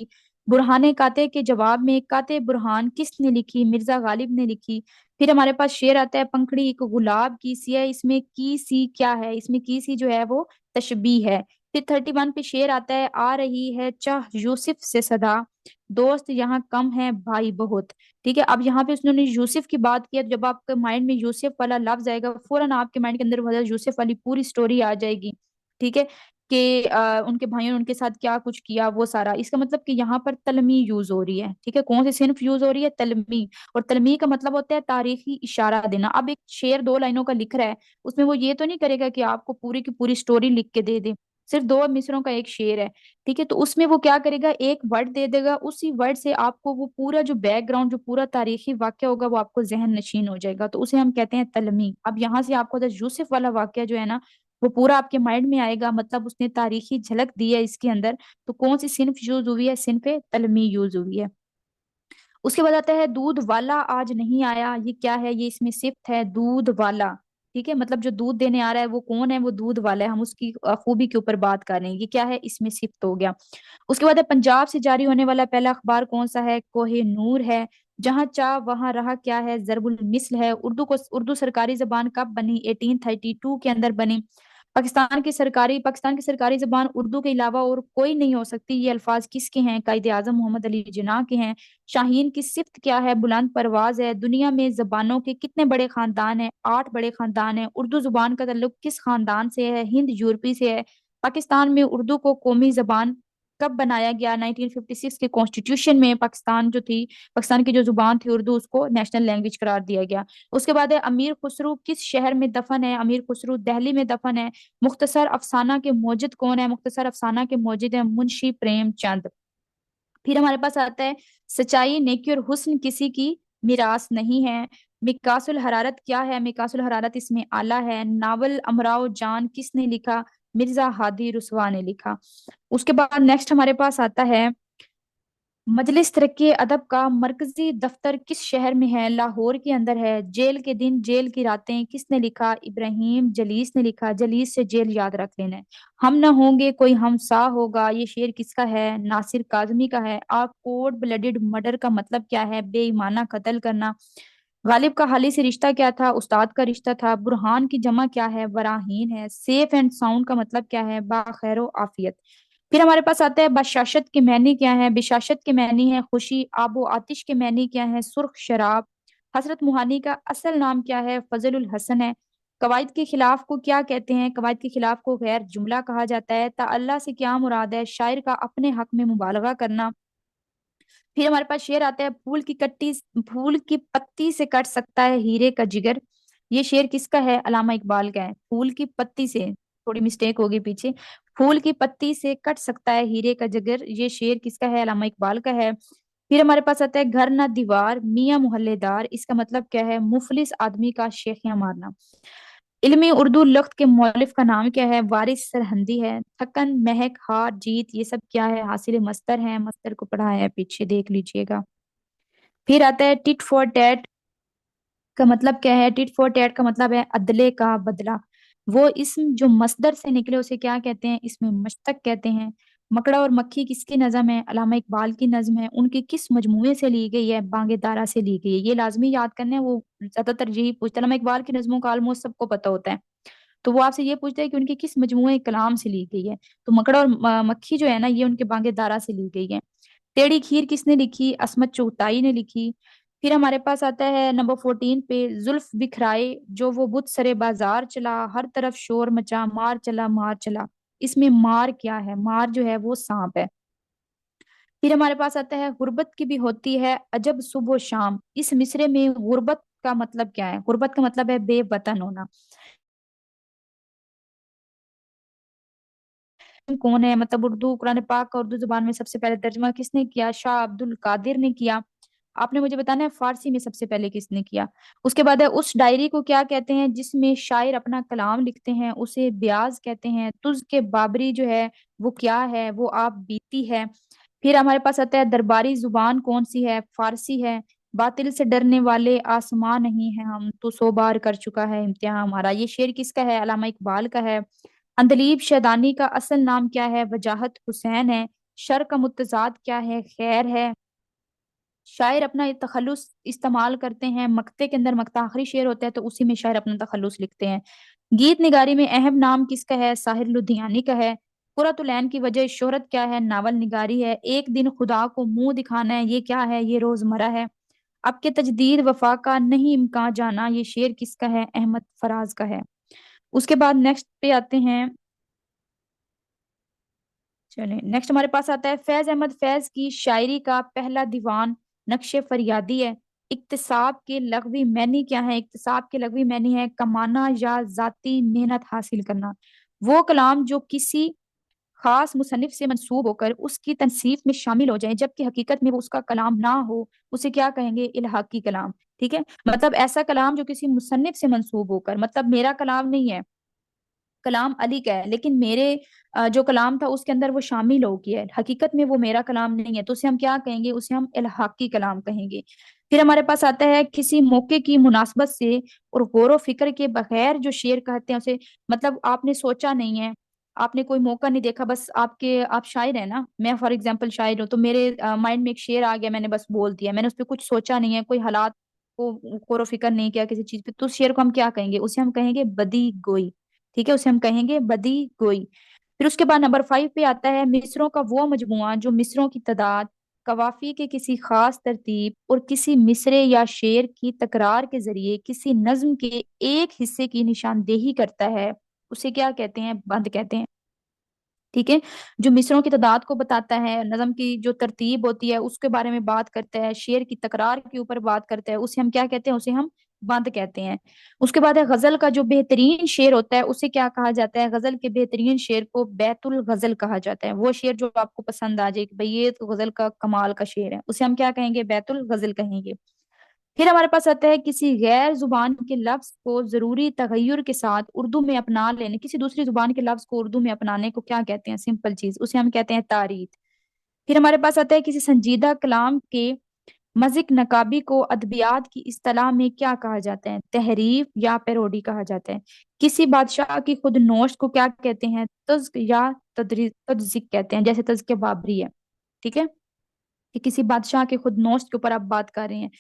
बुरहाने काते के जवाब में काते बुरहान किसने लिखी, मिर्जा गालिब ने लिखी। फिर हमारे पास शेर आता है पंखड़ी एक गुलाब की सी है, इसमें की सी क्या है, इसमें की सी जो है वो तशबीह है। फिर 31 पे शेर आता है, आ रही है चाह यूसुफ से सदा, दोस्त यहाँ कम है भाई बहुत। ठीक है, अब यहाँ पे उसने यूसुफ की बात की है, तो जब आपके माइंड में यूसुफ वाला लफ्ज आएगा, फौरन आपके माइंड के अंदर हज़रत यूसुफ वाली पूरी स्टोरी आ जाएगी। ठीक है, कि उनके भाइयों ने उनके साथ क्या कुछ किया वो सारा। इसका मतलब कि यहाँ पर तलमी यूज हो रही है। ठीक है, कौन सी सिर्फ यूज हो रही है? तलमी। और तलमी का मतलब होता है तारीखी इशारा देना। अब एक शेर 2 लाइनों का लिख रहा है, उसमें वो ये तो नहीं करेगा कि आपको पूरी की पूरी स्टोरी लिख के दे दे। सिर्फ 2 मिसरों का एक शेर है। ठीक है, तो उसमें वो क्या करेगा, एक वर्ड दे देगा, उसी वर्ड से आपको वो पूरा जो बैकग्राउंड, जो पूरा तारीखी वाक्य होगा, वो आपको जहन नशीन हो जाएगा, तो उसे हम कहते हैं तलमी। अब यहाँ से आपको यूसुफ वाला वाक्य जो है ना, वो पूरा आपके माइंड में आएगा, मतलब उसने तारीखी झलक दी है इसके अंदर। तो कौन सी सिन्फ यूज हुई है? सिन्फ तलमी यूज हुई है। उसके बाद आता है दूध वाला आज नहीं आया। ये क्या है? ये इसमें सिफ्त है, दूध वाला। ठीक है, मतलब जो दूध देने आ रहा है वो कौन है? वो दूध वाला है। हम उसकी खूबी के ऊपर बात कर रहे हैं। ये क्या है? इसमें सिफ्त हो गया। उसके बाद है पंजाब से जारी होने वाला पहला अखबार कौन सा है? कोहे नूर है। जहां चाह वहां रहा क्या है? जरबुल मिस्ल है। उर्दू सरकारी जबान कब बनी? 1832 के अंदर बनी। पाकिस्तान की सरकारी जबान उर्दू के अलावा और कोई नहीं हो सकती। ये अल्फाज किसके हैं? कायदे आजम मोहम्मद अली जिन्ना के हैं। शाहीन की सिफ्त क्या है? बुलंद परवाज है। दुनिया में जबानों के कितने बड़े खानदान हैं? 8 बड़े खानदान हैं। उर्दू जुबान का ताल्लुक किस खानदान से है? हिंद यूरोपी से है। पाकिस्तान में उर्दू को कौमी जबान कब बनाया गया? 1956 के कॉन्स्टिट्यूशन में पाकिस्तान की जो जुबान थी उर्दू, उसको नेशनल लैंग्वेज करार दिया गया। उसके बाद है अमीर खुसरू किस शहर में दफन है? अमीर खुसरू दिल्ली में दफन है। मुख्तसर अफसाना के मौजिद कौन है? मुख्तसर अफसाना के मौजिद है मुंशी प्रेमचंद। फिर हमारे पास आता है सच्चाई, नेकी और हुस्न किसी की मिरास नहीं है। मिकासुल हरारत क्या है? मिकासुल हरारत इसमें आला है। नावल अमराओ जान किसने लिखा? मिर्जा हादी रुसवा ने लिखा। उसके बाद नेक्स्ट हमारे पास आता है मजलिस तरक्की अदब का मरकजी दफ्तर किस शहर में है? लाहौर के अंदर है। जेल के दिन जेल की रातें किसने लिखा? इब्राहिम जलीस ने लिखा। जलीस से जेल याद रख लेना है। हम न होंगे कोई हमसा होगा, ये शेर किसका है? नासिर काजमी का है। आप कोड ब्लडेड मर्डर का मतलब क्या है? बेईमाना कत्ल करना। गालिब का हाली से रिश्ता क्या था? उस्ताद का रिश्ता था। बुरहान की जमा क्या है? बराहीन है। सेफ एंड साउंड का मतलब क्या है? बाखैरो आफियत। फिर हमारे पास आता है बशाशत के मैनी क्या है? बिशाशत के मैनी है खुशी। आबो आतिश के मैनी क्या है? सुर्ख शराब। हसरत मुहानी का असल नाम क्या है? फजलुल हसन है। कवायद के खिलाफ को क्या कहते हैं? कवायद के खिलाफ को गैर जुमला कहा जाता है। ताअल्ला से क्या मुराद है? शायर का अपने हक में मुबालगा करना। फिर हमारे पास शेर आता है फूल की पत्ती से कट सकता है हीरे का जिगर। ये शेर किसका है? अलामा इकबाल का है। फूल की पत्ती से, थोड़ी मिस्टेक होगी पीछे, फूल की पत्ती से कट सकता है हीरे का जिगर, ये शेर किसका है? अलामा इकबाल का है। फिर हमारे पास आता है घर ना दीवार मियां मोहल्लेदार, इसका मतलब क्या है? मुफलिस आदमी का शेखियां मारना। इल्मी उर्दू लफ्ज के मौलिफ का नाम क्या है? वारिस सरहंदी है। थकन, महक, हार, जीत, ये सब क्या है? हासिल मस्तर है। मस्तर को पढ़ा है पीछे, देख लीजिएगा। फिर आता है टिट फॉर टैट का मतलब क्या है? टिट फॉर टैट का मतलब है अदले का बदला। वो इसम जो मस्दर से निकले उसे क्या कहते हैं? इसमें मश्तक कहते हैं। मकड़ा और मक्खी किसकी नज्म है? अल्लामा इकबाल की नज्म है। उनकी किस मजमूए से ली गई है? बांगे-दारा से ली गई है। ये लाजमी याद करना है, वो ज्यादातर यही पूछते हैं। अल्लामा इकबाल की नज्मों का ऑलमोस्ट सबको पता होता है। तो वो आपसे ये पूछते हैं कि उनकी किस मजमूए कलाम से ली गई है। तो मकड़ा और मक्खी जो है ना, ये उनके बांगे दारा से ली गई है। टेढ़ी खीर किसने लिखी? असमत चुगताई ने लिखी। फिर हमारे पास आता है नंबर 14 पे जुल्फ बिखराए जो वो बुत सरे बाजार चला, हर तरफ शोर मचा, मार चला मार चला। इसमें मार क्या है? मार जो है वो सांप है। फिर हमारे पास आता है गुर्बत की भी होती है अजब सुबह शाम। इस मिसरे में गुर्बत का मतलब क्या है? गुर्बत का मतलब है बेवतन होना। कौन है? मतलब उर्दू कुरान पाक का उर्दू जुबान में सबसे पहले तर्जुमा किसने किया? शाह अब्दुल कादिर ने किया। आपने मुझे बताना है फारसी में सबसे पहले किसने किया। उसके बाद है उस डायरी को क्या कहते हैं जिसमें शायर अपना कलाम लिखते हैं? उसे ब्याज कहते हैं। तुझ के बाबरी जो है वो क्या है? वो आप बीती है। फिर हमारे पास आता है दरबारी जुबान कौन सी है? फारसी है। बातिल से डरने वाले आसमां नहीं है हम, तो 100 बार कर चुका है इम्तिहान हमारा। ये शेर किसका है? अलामा इकबाल का है। अंदलीब शैदानी का असल नाम क्या है? वजाहत हुसैन है। शर का मुतजाद क्या है? खैर है। शायर अपना ये तखल्लुस इस्तेमाल करते हैं। मक्ते के अंदर मक्ता आखिरी शेर होता है, तो उसी में शायर अपना तखल्लुस लिखते हैं। गीत निगारी में अहम नाम किसका है? साहिर लुधियानी का है। कुर्रतुलैन की वजह शोहरत क्या है, नावल निगारी है। एक दिन खुदा को मुंह दिखाना है, ये क्या है, ये रोजमर्रा है। अब के तजदीद वफा का नहीं इम्कान जाना, ये शेर किसका है, अहमद फराज का है। उसके बाद नेक्स्ट पे आते हैं। चलिए नेक्स्ट हमारे पास आता है फैज अहमद फैज की शायरी का पहला दीवान नक्शे फरियादी है। इक्तिसाब के लग़वी मैनी क्या है, इक्तिसाब के लग़वी मैनी है कमाना या जाती मेहनत हासिल करना। वो कलाम जो किसी खास मुसन्निफ से मंसूब होकर उसकी तनसीफ में शामिल हो जाए जबकि हकीकत में वो उसका कलाम ना हो, उसे क्या कहेंगे, इल्हाकी कलाम। ठीक है, मतलब ऐसा कलाम जो किसी मुसन्निफ से मंसूब होकर, मतलब मेरा कलाम नहीं है, कलाम अली का है, लेकिन मेरे जो कलाम था उसके अंदर वो शामिल हो गया है, हकीकत में वो मेरा कलाम नहीं है, तो उसे हम क्या कहेंगे, उसे हम इल्हाकी कलाम कहेंगे। फिर हमारे पास आता है किसी मौके की मुनासबत से और गौर व फिक्र के बगैर जो शेर कहते हैं उसे, मतलब आपने सोचा नहीं है, आपने कोई मौका नहीं देखा, बस आप शायर है ना, मैं फॉर एग्जाम्पल शायर हूँ, तो मेरे माइंड में एक शेर आ गया, मैंने बस बोल दिया, मैंने उस पर कुछ सोचा नहीं है, कोई हालात को गौर व फिक्र नहीं किया किसी चीज पे, तो उस शेर को हम क्या कहेंगे, उसे हम कहेंगे बदी गोई। ठीक है, उसे हम कहेंगे बदी गोई। फिर उसके बाद नंबर 5 पे आता है मिसरों का वो मजमुआ जो मिसरों की तादाद, कवाफी के किसी खास तरतीब और किसी मिसरे या शेर की तकरार के जरिए किसी नज्म के एक हिस्से की निशानदेही करता है, उसे क्या कहते हैं, बंद कहते हैं। ठीक है, जो मिसरों की तादाद को बताता है, नज्म की जो तरतीब होती है उसके बारे में बात करता है, शेर की तकरार के ऊपर बात करता है, उसे हम क्या कहते हैं, उसे हम बंद कहते हैं। उसके बाद है गजल का जो बेहतरीन शेर होता है उसे क्या कहा जाता है, गजल के बेहतरीन शेर को बैतुल गजल कहा जाता है। वो शेर जो आपको पसंद आ जाए कि भाई ये तो गजल का कमाल का शेर है, उसे हम क्या कहेंगे, बैतुल गजल कहेंगे। फिर हमारे पास आता है किसी गैर जुबान के लफ्ज को जरूरी तगय्युर के साथ उर्दू में अपना लेने, किसी दूसरी जुबान के लफ्ज को उर्दू में अपनाने को क्या कहते हैं, सिंपल चीज, उसे हम कहते हैं तारीफ। फिर हमारे पास आता है किसी संजीदा कलाम के मजिक नकाबी को अदबियात की इस्तेलाह में क्या कहा जाता है, तहरीफ या पैरोडी कहा जाता है। किसी बादशाह की खुद नोश्त को क्या कहते हैं, तज्क या तज्जिक कहते हैं, जैसे तज्क बाबरी है। ठीक है, कि किसी बादशाह के खुद नौश्त के ऊपर आप बात कर रहे हैं।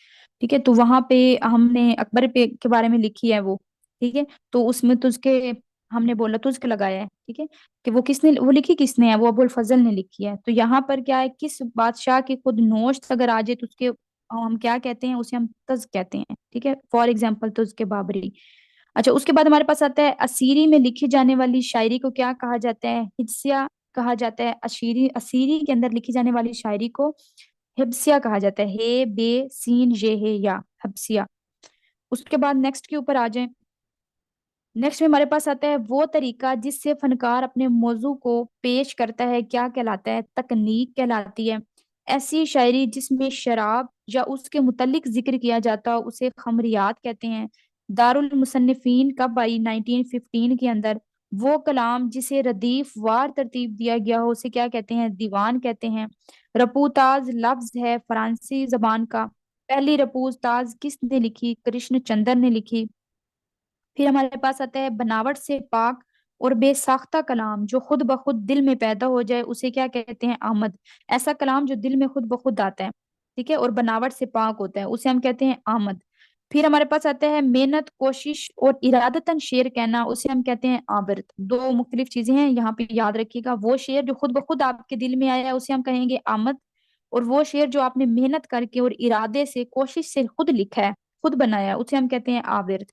ठीक है, तो वहां पे हमने अकबर पे के बारे में लिखी है वो। ठीक है, तो उसमें तुझके हमने बोला तुझक लगाया है। ठीक है, कि वो किसने, वो लिखी किसने है, वो अबुल फजल ने लिखी है। तो यहाँ पर क्या है, किस बादशाह की खुद नौश्त अगर आ जाए तो उसके हम क्या कहते हैं, उसे हम तज कहते हैं। ठीक है, फॉर एग्जाम्पल तुझके बाबरी। अच्छा, उसके बाद हमारे पास आता है असीरी में लिखी जाने वाली शायरी को क्या कहा जाता है, हिज्जिया कहा जाता है। अशीरी असीरी के अंदर लिखी जाने वाली शायरी को हिब्सिया कहा जाता है, हे बे सीन ये है या हब्सिया। उसके बाद नेक्स्ट के ऊपर आ जाए। नेक्स्ट में हमारे पास आता है वो तरीका जिससे फनकार अपने मौजू को पेश करता है, क्या कहलाता है, तकनीक कहलाती है। ऐसी शायरी जिसमें शराब या उसके मुतल्लिक जिक्र किया जाता हो उसे खमरियात कहते हैं। दारुल मुसन्निफीन कब आई, 1915 के अंदर। वो कलाम जिसे रदीफ वार तरतीब दिया गया हो उसे क्या कहते हैं, दीवान कहते हैं। रपूताज लफ्ज है फ्रांसी जबान का। पहली रपूताज किसने लिखी, कृष्ण चंद्र ने लिखी। फिर हमारे पास आता है बनावट से पाक और बेसाख्ता कलाम जो खुद ब खुद दिल में पैदा हो जाए उसे क्या कहते हैं, आमद। ऐसा कलाम जो दिल में खुद ब खुद आता है, ठीक है, और बनावट से पाक होता है, उसे हम कहते हैं आमद। फिर हमारे पास आता है मेहनत कोशिश और इरादतन शेर कहना, उसे हम कहते हैं आबिर। दो मुख्तलिफ चीजें हैं यहाँ पे, याद रखिएगा। वो शेर जो खुद ब खुद आपके दिल में आया है उसे हम कहेंगे आमद, और वो शेर जो आपने मेहनत करके और इरादे से कोशिश से खुद लिखा है, खुद बनाया है, उसे हम कहते हैं आबिर।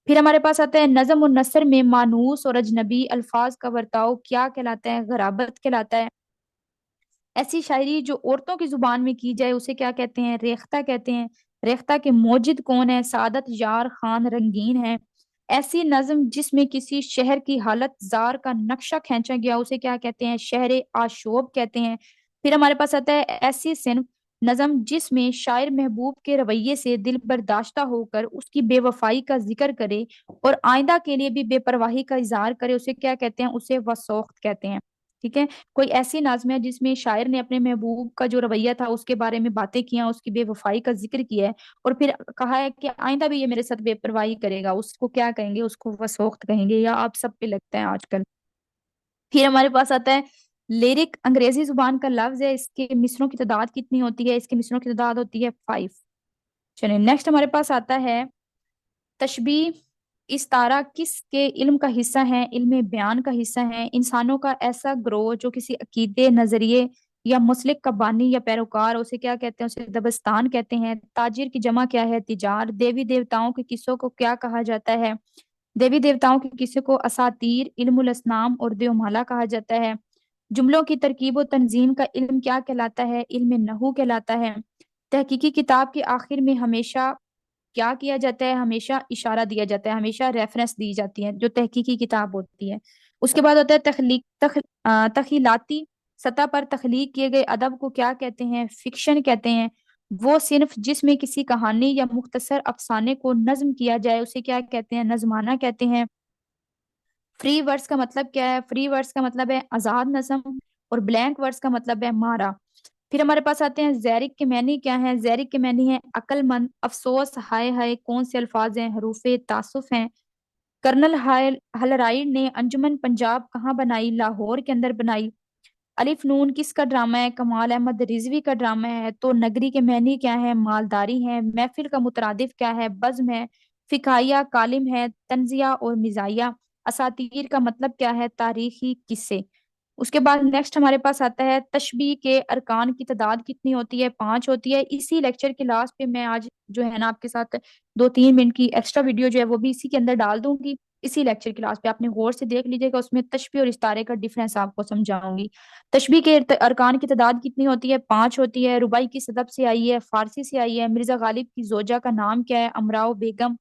फिर हमारे पास आता है नज्म और नसर में मानूस और अजनबी अल्फाज का बर्ताव क्या कहलाता है, गराबत कहलाता है। ऐसी शायरी जो औरतों की जुबान में की जाए उसे क्या कहते हैं, रेख्ता कहते हैं। रेख्ता के मौजिद कौन है, सादत यार खान रंगीन है। ऐसी नज्म जिसमें किसी शहर की हालत जार का नक्शा खींचा गया उसे क्या कहते हैं, शहर आशोब कहते हैं। फिर हमारे पास आता है ऐसी सिर्फ नज्म जिसमें शायर महबूब के रवैये से दिल बर्दाश्ता होकर उसकी बेवफाई का जिक्र करे और आइंदा के लिए भी बेपरवाही का इजहार करे, उसे क्या कहते हैं, उसे वसौख्त कहते हैं। ठीक है, कोई ऐसी नाज़्म है जिसमें शायर ने अपने महबूब का जो रवैया था उसके बारे में बातें की हैं, उसकी बेवफाई का जिक्र किया है और फिर कहा है कि आइंदा भी ये मेरे साथ बेपरवाही करेगा, उसको क्या कहेंगे, उसको वसोख्त कहेंगे, या आप सब पे लगता है आजकल। फिर हमारे पास आता है लिरिक, अंग्रेजी जुबान का लफ्ज है, इसके मिसरों की तादाद कितनी होती है, इसके मिसरों की तादाद होती है 5। चलिए नेक्स्ट हमारे पास आता है तशबीह इस्तारा किसके इल्म का हिस्सा है? इल्म बयान का हिस्सा है। इंसानों का ऐसा ग्रोह जो किसी अकीदे, नजरिए या मुस्लिक का बानी या पैरोकार, उसे क्या कहते हैं? उसे दबस्तान कहते हैं। ताजिर की जमा क्या है? तिजार। देवी देवताओं के किस्सों को क्या कहा जाता है? देवी देवताओं के किस्से को असातीर, इल्मुल असनाम और देवमाला कहा जाता है। जुमलों की तरकीब और तंजीम का इल्म क्या कहलाता है? इल्म नहू कहलाता है। तहकीकी किताब के आखिर में हमेशा क्या किया जाता है? हमेशा इशारा दिया जाता है, हमेशा रेफरेंस दी जाती है, जो तहकीकी किताब होती है। उसके बाद होता है तखीलाती सतह पर तख्लीक किए गए अदब को क्या कहते हैं? फिक्शन कहते हैं। वो सिर्फ जिसमें किसी कहानी या मुख्तसर अफसाने को नज्म किया जाए उसे क्या कहते हैं? नजमाना कहते हैं। फ्री वर्ड्स का मतलब क्या है? फ्री वर्ड्स का मतलब है आजाद नज्म, और ब्लैंक वर्ड्स का मतलब है मारा। फिर हमारे पास आते हैं जैरिक के मैनी क्या है? जैरिक के मैनी है अक्लमंद, अफसोस, हाय हाय। कौन से अल्फाज हैं? हरूफे तासुफ हैं। कर्नल हलराइड ने अंजुमन पंजाब कहाँ बनाई? लाहौर के अंदर बनाई। अलिफ नून किसका ड्रामा है? कमाल अहमद रिजवी का ड्रामा है। तो नगरी के मैनी क्या है? मालदारी है। महफिल का मुतरादिफ क्या है? बज़्म है। फिकाया कालिम है। तंजिया और मिजाया। असातीर का मतलब क्या है? तारीखी किस्से। उसके बाद नेक्स्ट हमारे पास आता है तशबीह के अरकान की तादाद कितनी होती है? 5 होती है। इसी लेक्चर के लास्ट पे मैं आज जो है ना आपके साथ 2-3 मिनट की एक्स्ट्रा वीडियो जो है वो भी इसी के अंदर डाल दूंगी। इसी लेक्चर के लास्ट पे आपने गौर से देख लीजिएगा, उसमें तशबीह और इस्तारे का डिफरेंस आपको समझाऊंगी। तशबीह के अरकान की तादाद कितनी होती है? 5 होती है। रुबाई किस अदब से आई है? फारसी से आई है। मिर्जा गालिब की जोजा का नाम क्या है? अमराव बेगम।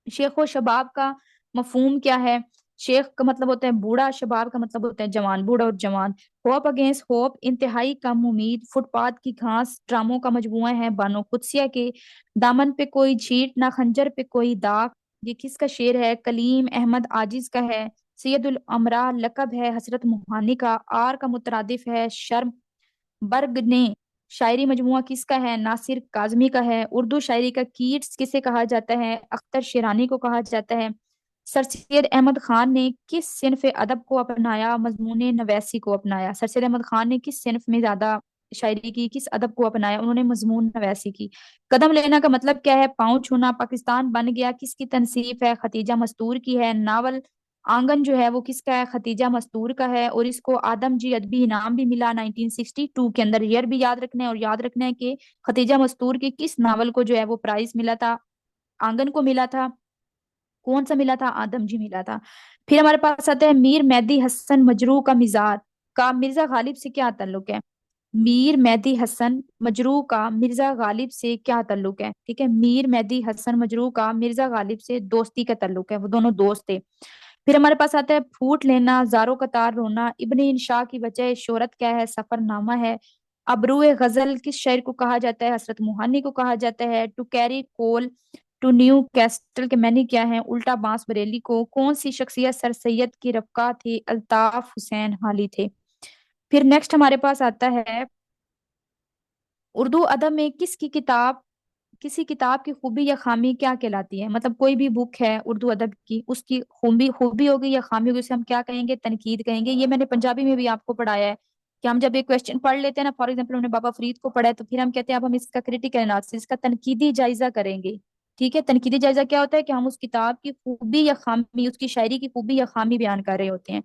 शेख व शबाब का मफहूम क्या है? शेख का मतलब होता है बूढ़ा, शबाब का मतलब होता है जवान, बूढ़ा और जवान। होप अगेंस्ट होप इंतहाई कम उम्मीद। फुटपाथ की घास ड्रामों का मजमुआ है बानो कुदसिया के। दामन पे कोई छींट ना, खंजर पे कोई दाग, ये किसका शेर है? कलीम अहमद आजिज का है। सैयदुल अमरा लकब है हसरत मुहानी का। आर का मुतरादिफ है शर्म। बर्ग ने शायरी मजमुआ किसका है? नासिर काजमी का है। उर्दू शायरी का कीट्स किसे कहा जाता है? अख्तर शेरानी को कहा जाता है। सर सैयद अहमद खान ने किस सिनफ अदब को अपनाया? मजमून नवैसी को अपनाया। सर सैयद अहमद खान ने किस सिनफ में ज्यादा शायरी की, किस अदब को अपनाया? उन्होंने मजमून नवैसी की। कदम लेना का मतलब क्या है? पाँव छूना। पाकिस्तान बन गया किसकी तनसीफ है? खतीजा मस्तूर की है। नावल आंगन जो है वो किसका है? खतीजा मस्तूर का है। और इसको आदम जी अदबी इनाम भी मिला 1962 के अंदर। ईयर भी याद रखना है, और याद रखना है कि खतीजा मस्तूर के किस नावल को जो है वो प्राइज मिला था? आंगन को मिला था। कौन सा मिला था? आदम जी मिला था। फिर हमारे पास आता है मीर मेहदी हसन मजरू का मिजाज का मिर्जा गालिब से क्या ताल्लुक है? मीर मेहदी हसन मजरू का मिर्जा गालिब से क्या ताल्लुक है? ठीक है, मीर मेहदी हसन मजरू का मिर्जा गालिब से दोस्ती का ताल्लुक है, वो दोनों दोस्त थे। फिर हमारे पास आता है फूट लेना, जारो कतार रोना। इब्ने इंशा की वजह शोहरत क्या है? सफरनामा है। अबरुए गजल किस शायर को कहा जाता है? हसरत मुहानी को कहा जाता है। To carry coal to Newcastle के मैंने क्या है? उल्टा बांस बरेली को। कौन सी शख्सियत सर सैयद की रफ़्का थी? अल्ताफ हुसैन हाली थे। फिर नेक्स्ट हमारे पास आता है उर्दू अदब में किसी किताब की खूबी या खामी क्या कहलाती है? मतलब कोई भी बुक है उर्दू अदब की, उसकी खूबी खूबी होगी या खामी होगी, उसे हम क्या कहेंगे? तनकीद कहेंगे। ये मैंने पंजाबी में भी आपको पढ़ाया है कि हम जब एक क्वेश्चन पढ़ लेते हैं ना, फॉर एग्जाम्पल हमने बाबा फरीद को पढ़ा है, तो फिर हम कहते हैं अब हम इसका क्रिटिकल एनालिसिस, इसका तनकीदी जायजा करेंगे। ठीक है, तनकीदी जायजा क्या होता है? कि हम उस किताब की खूबी या खामी, उसकी शायरी की खूबी या खामी बयान कर रहे होते हैं।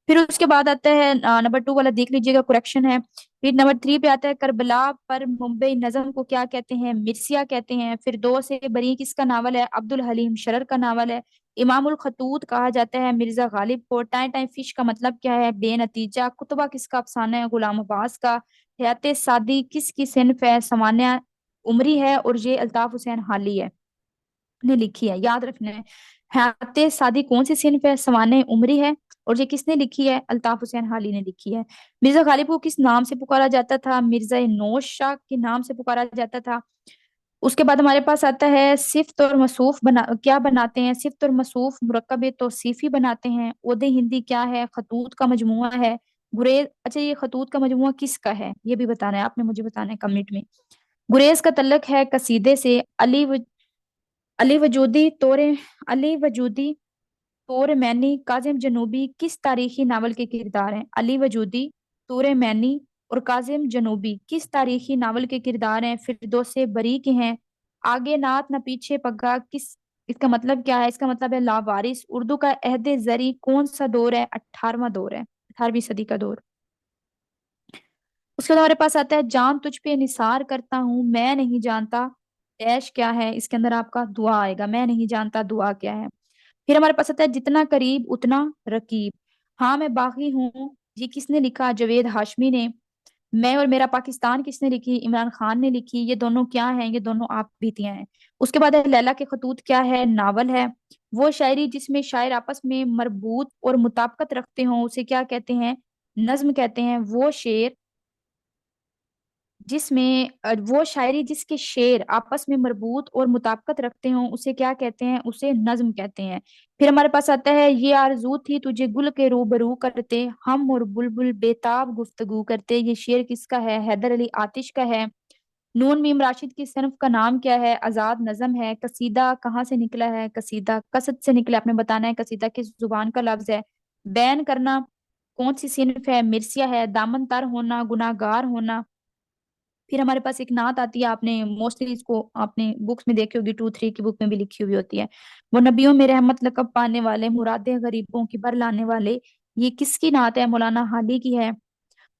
फिर उसके बाद आता है नंबर 2 वाला, देख लीजिएगा, करेक्शन है। फिर नंबर 3 पे आता है करबला पर मुंबई नजम को क्या कहते हैं? मिर्सिया कहते हैं। फिर 2 से बरी किसका नावल है? अब्दुल हलीम शरर का नावल है। इमामुल खतूत कहा जाता है मिर्जा गालिब को। टाइम टाइम फिश का मतलब क्या है? बेनतीजा। कुतबा किसका अफसाना है? गुलाम अब्बास का। हयात सादी किसकी सिनफ है? सामान्य उमरी है, और ये अल्ताफ हुसैन हाली है ने लिखी है, याद रखना है। हयात सादी कौन सी सिनफ है? सवाने उमरी है। और ये किसने लिखी है? अल्ताफ हुसैन हाली ने लिखी है। मिर्जा गालिब को किस नाम से पुकारा जाता था? मिर्जा नौश शाह के नाम से पुकारा जाता था। उसके बाद हमारे पास आता है सिफ्त और मसूफ क्या बनाते हैं? सिफ्त और मसूफ मुरक्कब तौसीफी बनाते हैं। ओदे हिंदी क्या है? खतूत का मजमुआ है। गुरेज, अच्छा ये खतूत का मजमुआ किसका है? ये भी बताना है आपने, मुझे बताना है कमेंट में। गुरेज का तल्लक है कसीदे से। अली वजूदी तोरे अली वजूदी तोर मैनी काजिम जनूबी किस तारीखी नावल के किरदार हैं? अली वजूदी, तोरे मैनी और काजिम जनूबी किस तारीखी नावल के किरदार हैं? फिरदौसे बरी के हैं। आगे नात न पीछे पग्गा किस इसका मतलब क्या है? इसका मतलब है लावारिस। उर्दू का अहद जरी कौन सा दौर है? 18वां दौर है, 18वीं सदी का दौर। उसके बाद हमारे पास आता है जान तुझ पे निसार करता हूँ मैं नहीं जानता डैश क्या है। इसके अंदर आपका दुआ आएगा, मैं नहीं जानता दुआ क्या है। फिर हमारे पास आता है जितना करीब उतना रकीब। हाँ मैं बागी हूँ, ये किसने लिखा? जावेद हाशमी ने। मैं और मेरा पाकिस्तान किसने लिखी? इमरान खान ने लिखी। ये दोनों क्या हैं? ये दोनों आप बीतियां हैं। उसके बाद है लैला के खतूत क्या है? नावल है। वो शायरी जिसमें शायर आपस में मरबूत और मुताबिकत रखते हों उसे क्या कहते हैं? नज्म कहते हैं। वो शेर जिसमें वो शायरी जिसके शेर आपस में मरबूत और मुताबिकत रखते हों उसे क्या कहते हैं? उसे नज्म कहते हैं। फिर हमारे पास आता है ये आरजू थी तुझे गुल के रूबरू करते हम और बुलबुल बेताब गुफ्तगू करते। ये शेर किसका है? हैदर अली आतिश का है। नून मीम राशिद की सनफ का नाम क्या है? आजाद नज्म है। कसीदा कहाँ से निकला है? कसीदा कसद से निकला। आपने बताना है कसीदा किस जुबान का लफ्ज है। बैन करना कौन सी सिनफ है? मिर्सिया है। दामन तर होना गुनाहगार होना। फिर हमारे पास एक नात आती है, आपने मोस्टली इसको आपने बुक्स में देखी होगी, 2 3 की बुक में भी लिखी हुई होती है। वो नबियों में रहमत लकब पाने वाले मुरादे गरीबों की भर लाने वाले। ये किसकी नात है? मौलाना हाली की है।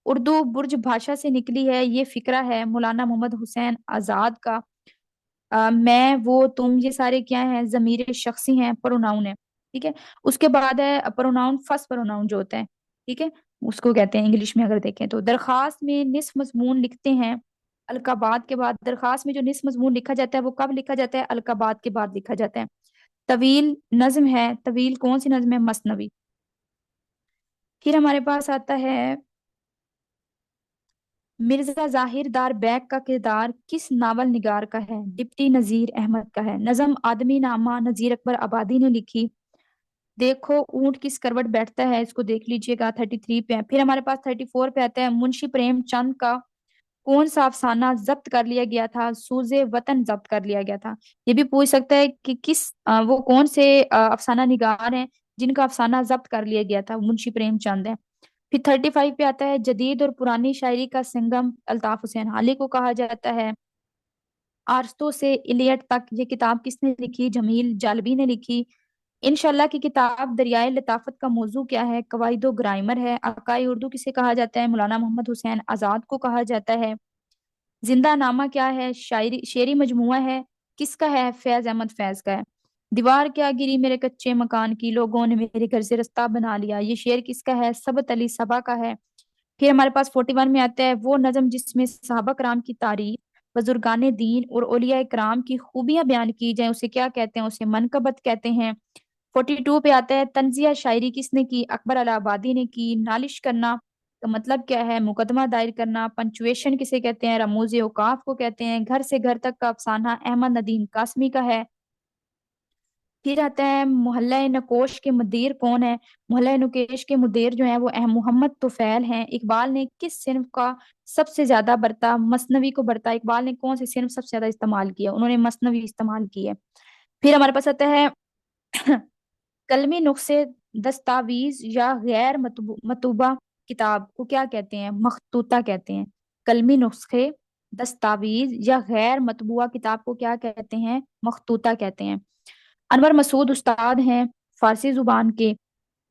उर्दू बुर्ज भाषा से निकली है, ये फिक्रा है मौलाना मोहम्मद हुसैन आजाद का। मैं वो तुम ये सारे क्या हैं? जमीर शख्सी हैं, प्रोनाउन है। ठीक है। उसके बाद है प्रोनाउन, फर्स्ट प्रोनाउन जो होता है। ठीक है। उसको कहते हैं इंग्लिश में अगर देखें तो दरखास्त में निस्फ मजमून लिखते हैं अलकाबाद के बाद। दरखास्त में जो निस्फ मजमून लिखा जाता है वो कब लिखा जाता है? अलकाबाद के बाद लिखा जाता है। तवील नज्म है। तवील कौन सी नज्म है? मसनवी। फिर हमारे पास आता है मिर्जा जाहिर दार बैग का किरदार किस नावल निगार का है? डिप्टी नजीर अहमद का है। नजम आदमी नामा नजीर अकबर आबादी ने लिखी। देखो ऊंट किस करवट बैठता है, इसको देख लीजिएगा, 33 पे है। फिर हमारे पास 34 पे आता है मुंशी प्रेमचंद का कौन सा अफसाना जब्त कर लिया गया था? सूजे वतन जब्त कर लिया गया था। ये भी पूछ सकता है कि वो कौन से अफसाना निगार हैं जिनका अफसाना जब्त कर लिया गया था? मुंशी प्रेमचंद है। फिर 35 पे आता है जदीद और पुरानी शायरी का संगम अल्ताफ हुसैन हाली को कहा जाता है। आरस्तू से इलियट तक ये किताब किसने लिखी? जमील जालबी ने लिखी। इंशाल्लाह की किताब दरियाए लताफत का मौजू क्या है? कवाइदो ग्रामर है। अकाई उर्दू किसे कहा जाता है? मौलाना मोहम्मद हुसैन आजाद को कहा जाता है। जिंदा नामा क्या है? शायरी शेरी मजमुआ है। किसका है? फैज अहमद फैज का है। दीवार क्या गिरी मेरे कच्चे मकान की लोगों ने मेरे घर से रास्ता बना लिया, ये शेर किसका है? सबत अली सबा का है। फिर हमारे पास 41 में आता है वो नज्म जिसमें सहाबा कराम की तारीफ, बुजुर्गान दीन और औलिया कराम की खूबियां बयान की जाए उसे क्या कहते हैं? उसे मनकबत कहते हैं। 42 पे आता है तंजिया शायरी किसने की? अकबर अल आबादी ने की। नालिश करना का मतलब क्या है? मुकदमा दायर करना। पंचुएशन किसे कहते हैं? रमूज औकाफ को कहते हैं। घर से घर तक का अफसाना अहमद नदीम कासमी का है। फिर आता है मोहल्ला नकोश के मुदीर कौन है? मोहल्ला नकोश के मुदीर जो है वो मोहम्मद तुफैल हैं। इकबाल ने किस सिन्फ का सबसे ज्यादा बरता? मसनवी को बरता। इकबाल ने कौन सी सिन्फ सबसे ज्यादा इस्तेमाल किया? उन्होंने मसनवी इस्तेमाल की है। फिर हमारे पास आता है कलमी नुस्खे दस्तावीज या गैर मतूबा किताब को क्या कहते हैं? मखतूता कहते हैं। कलमी नुस्खे दस्तावीज या गैर मतबूआ किताब को क्या कहते हैं? मखतूता कहते हैं। अनवर मसूद उस्ताद हैं फारसी जुबान के।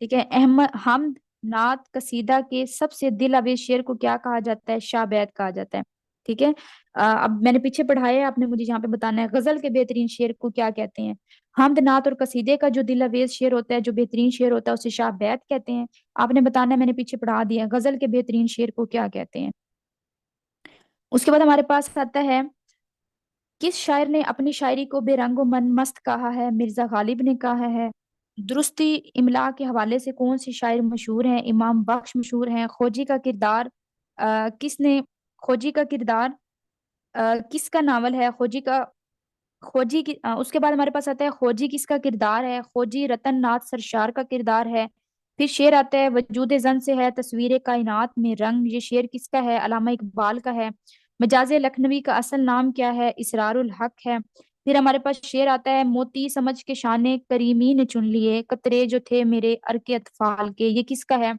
ठीक है। अहमद हमद नात कसीदा के सबसे दिल अवेज शेर को क्या कहा जाता है? शाबैत कहा जाता है। ठीक है। अब मैंने पीछे पढ़ाया है, आपने मुझे यहाँ पे बताना है गजल के बेहतरीन शेर को क्या कहते हैं? हमद नात और कसीदे का जो दिल अवेज शेर होता है, जो बेहतरीन शेर होता है, उसे शाबैत कहते हैं। आपने बताना है, मैंने पीछे पढ़ा दिया है, गजल के बेहतरीन शेर को क्या कहते हैं। उसके बाद हमारे पास आता है किस शायर ने अपनी शायरी को बेरंगो मन मस्त कहा है? मिर्जा गालिब ने कहा है। दुरुस्ती इमला के हवाले से कौन से शायर मशहूर हैं? इमाम बख्श मशहूर हैं। खोजी का किरदार किसने खोजी का किरदार किसका नावल है? खोजी का खोजी की उसके बाद हमारे पास आता है खोजी किसका किरदार है? खोजी रतन नाथ सरशार का किरदार है। फिर शेर आता है वजूद जन से है तस्वीर कायनात में रंग, ये शेर किसका है? अलामा इकबाल का है। मजाज लखनवी का असल नाम क्या है? इसरारुल हक है। फिर हमारे पास शेर आता है मोती समझ के शाने करीमी ने चुन लिए कतरे जो थे मेरे अरके अतफाल के, ये किसका है?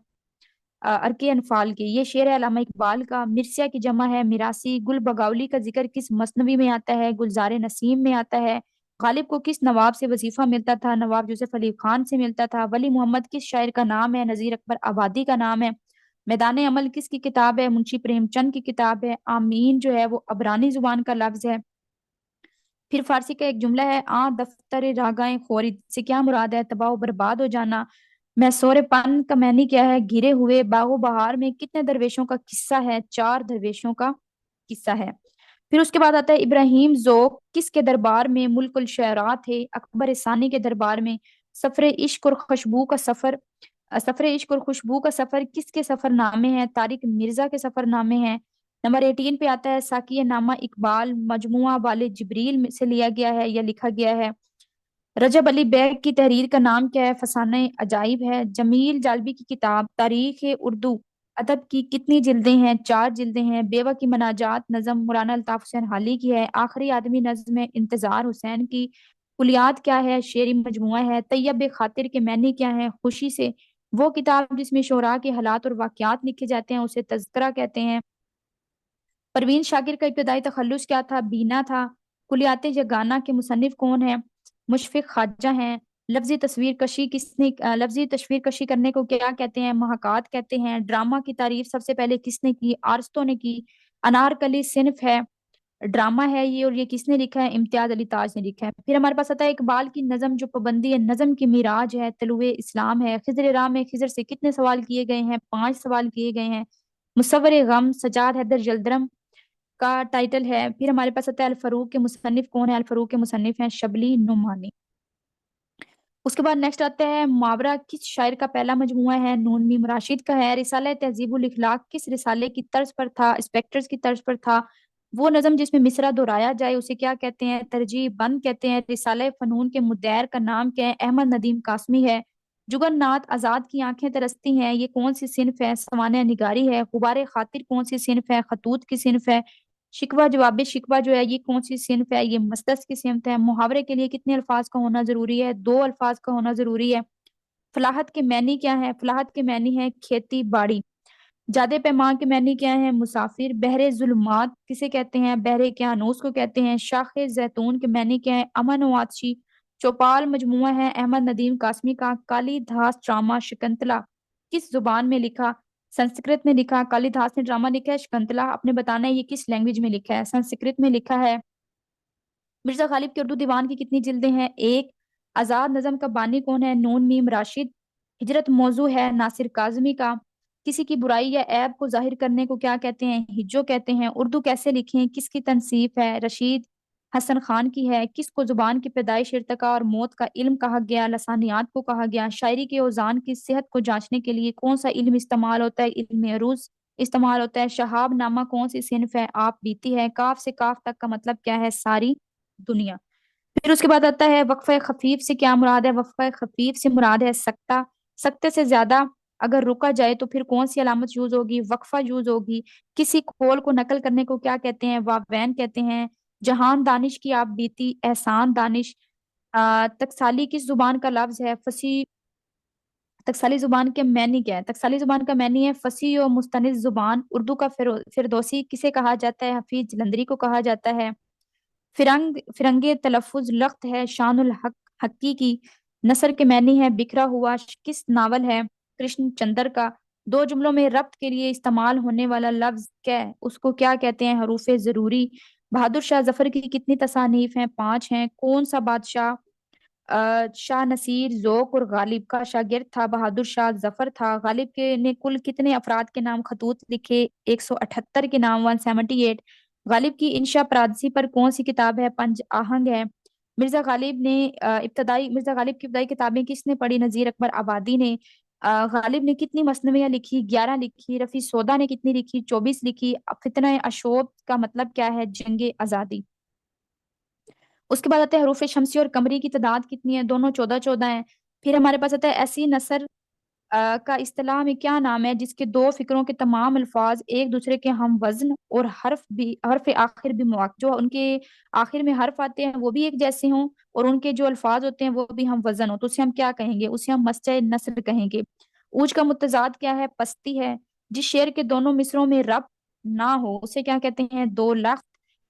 अरके अनफाल के, ये शेर है अल्लामा इकबाल का। मिर्सिया की जमा है मिरासी। गुल बगावली का जिक्र किस मसनवी में आता है? गुलजार नसीम में आता है। गालिब को किस नवाब से वजीफा मिलता था? नवाब यूसुफ अली खान से मिलता था। वली मोहम्मद किस शायर का नाम है? नजीर अकबर आबादी का नाम है। मैदान अमल किसकी किताब है? मुंशी प्रेमचंद की किताब है। आमीन जो है वो अबरानी जुबान का लफ्ज है। फिर फारसी का एक जुमला है, आ दफ्तर रागाए खोरी से क्या मुराद है? तबाह बर्बाद हो जाना। मैसूर पन का मैनी क्या है? घिरे हुए। बागो बहार में कितने दरवेशों का किस्सा है? 4 दरवेशों का किस्सा है। फिर उसके बाद आता है इब्राहिम ज़ोक किसके दरबार में मुल्कुल शअरा थे? अकबर सानी के दरबार में। सफरे इश्क और खुशबू का सफर, सफरे इश्क और खुशबू का सफर किसके सफरनामे हैं? तारिक मिर्जा के सफरनामे हैं। नंबर 18 पे आता है साकिया नामा इकबाल मजमुआ वाले जिब्रील में से लिया गया है या लिखा गया है। रजब अली बैग की तहरीर का नाम क्या है? फसाने अजाइब है। जमील जालबी की किताब तारीख उर्दू अदब की कितनी जिल्दें हैं? 4 जिल्दें हैं। बेवा की मनाजात नज़म मौलाना अल्ताफ हुसैन हाली की है। आखिरी आदमी नज़्म है इंतजार हुसैन की। कुलियात क्या है? शेरी मजमुआ है। तैयब खातिर के मैनी क्या है? खुशी से। वो किताब जिसमें शोरा के हालात और वाकयात लिखे जाते हैं उसे तज़किरा कहते हैं। परवीन शाकिर का इब्तदाई तखल्लुस क्या था? बीना था। कुलियात यगाना के मुसन्निफ कौन है? मुशफिक खाजा हैं। लफ्जी तस्वीर कशी किसने लफ्जी तस्वीर कशी करने को क्या कहते हैं? महकात कहते हैं। ड्रामा की तारीफ सबसे पहले किसने की? आरस्तों ने की। अनारकली सिन्फ है, ड्रामा है ये, और ये किसने लिखा है? इम्तियाज अली ताज ने लिखा है। फिर हमारे पास आता है इकबाल की नज़म जो पाबंदी है, नज़म की मिराज है, तलुए इस्लाम है। खिजर राह में खिजर से कितने सवाल किए गए हैं? 5 सवाल किए गए हैं। मुसव्वर गम सजाद हैदर जल्दरम का टाइटल है। फिर हमारे पास आता है अल फरूक के मुसन्निफ कौन है? अल फरूक के मुसन्निफ हैं शबली नुमानी। उसके बाद नेक्स्ट आता है मुहावरा किस शायर का पहला मजमुआ है? नून मीम राशिद का है। रिसाला तहजीबुल इखलाक किस रिसाले की तर्ज पर था? स्पेक्टर्स की तर्ज पर था। वो नज़म जिसमें मिसरा दोहराया जाए उसे क्या कहते हैं? तरजीह बंद कहते हैं। रिसाले फनून के मुद्दैर का नाम क्या है? अहमद नदीम कासमी है। जुगन्नाथ आजाद की आंखें तरसती हैं ये कौन सी सिन्फ है? सवाने निगारी है। गुबारे खातिर कौन सी सिन्फ है? खतूत की सिन्फ है। शिकवा जवाबे शिकवा जो है ये कौन सी सिन्फ है? ये मसदस की सिन्फ है। मुहावरे के लिए कितने अल्फाज का होना जरूरी है? 2 अल्फाज का होना जरूरी है। फलाहत के मैनी क्या है? फलाहत के मैनी है खेती बाड़ी। जादे पैमान के मैनी क्या है? मुसाफिर। बहरे जुल्मात किसे कहते हैं? बहरे क्यानूस को कहते हैं। शाखे जैतून के मैनी क्या है? अमन व आतशी। चौपाल मजमुआ है अहमद नदीम कासमी का। कालिदास ड्रामा शकुंतला किस जुबान में लिखा? संस्कृत में लिखा। कालिदास ने ड्रामा लिखा है शकुंतला, आपने बताना है ये किस लैंग्वेज में लिखा है? संस्कृत में लिखा है। मिर्जा गालिब के उर्दू दीवान की कितनी जिल्दें हैं? एक। आजाद नज़म का बानी कौन है? नून मीम राशिद। हिजरत मौजू है नासिर काजमी का। किसी की बुराई या ऐब को जाहिर करने को क्या कहते हैं? हिज्जो कहते हैं। उर्दू कैसे लिखें किसकी तनसीफ है? रशीद हसन खान की है। किसको जुबान की पैदाइश इर्तका और मौत का इल्म कहा गया? लसानियात को कहा गया। शायरी के औजान की सेहत को जांचने के लिए कौन सा इल्म इस्तेमाल होता है? इल्म अरूज इस्तेमाल होता है। शहाब नामा कौन सी सिन्फ है? आप बीती है। काफ से काफ तक का मतलब क्या है? सारी दुनिया। फिर उसके बाद आता है वक्फे खफीफ से क्या मुराद है? वक्फे खफीफ से मुराद है सकता। सकते से ज्यादा अगर रुका जाए तो फिर कौन सी अलामत यूज होगी? वक्फा यूज होगी। किसी खोल को नकल करने को क्या कहते हैं? वावैन कहते हैं। जहान दानिश की आप बीती। एहसान दानिश। टकसाली किस जुबान का लफ्ज है? फसी। टकसाली जुबान के मैनी क्या है? टकसाली जुबान का मैनी है फसी और मुस्तनिद जुबान। उर्दू का फिरदौसी किसे कहा जाता है? हफीज जलंधरी को कहा जाता है। फिरंगे तलफ़ुज़ लख्त है शानुल हक हक्की की। नसर के मैनी है बिखरा हुआ। किस नावल है? कृष्ण चंद्र का। 2 जुमलों में रब्त के लिए इस्तेमाल होने वाला लफ्ज क्या है? उसको क्या कहते हैं? हरूफे जरूरी। बहादुर शाह जफर की कितनी तसानीफ हैं? 5 हैं। कौन सा बादशाह शाह नसीर ज़ोक और गालिब का शागिर्द था? बहादुर शाह जफर था। गालिब के ने कुल कितने अफराद के नाम खतूत लिखे? 178 के नाम, 178। गालिब की इंशा प्रादसी पर कौन सी किताब है? पंज आहंग है। मिर्जा गालिब की इब्तदाई किताबें किसने पढ़ी? नजीर अकबर आबादी ने। गालिब ने कितनी मसनवियाँ लिखी? 11 लिखी। रफी सौदा ने कितनी लिखी? 24 लिखी। फितना अशोब का मतलब क्या है? जंग आजादी। उसके बाद आता है हरूफ शमसी और कमरी की तादाद कितनी है? दोनों 14-14 है। फिर हमारे पास आता है ऐसी नसर का इस्तिलाह में क्या नाम है जिसके 2 फिक्रों के तमाम अल्फाज एक दूसरे के हम वजन और हर्फ आखिर भी जो उनके आखिर में हर्फ आते हैं वो भी एक जैसे हों और उनके जो अल्फाज होते हैं वो भी हम वजन हो, तो उसे हम क्या कहेंगे? उसे हम मस्जे नस्र कहेंगे। ऊज का मुतजाद क्या है? पस्ती है। जिस शेर के दोनों मिसरों में रब ना हो उसे क्या कहते हैं? 2 लफ्ज।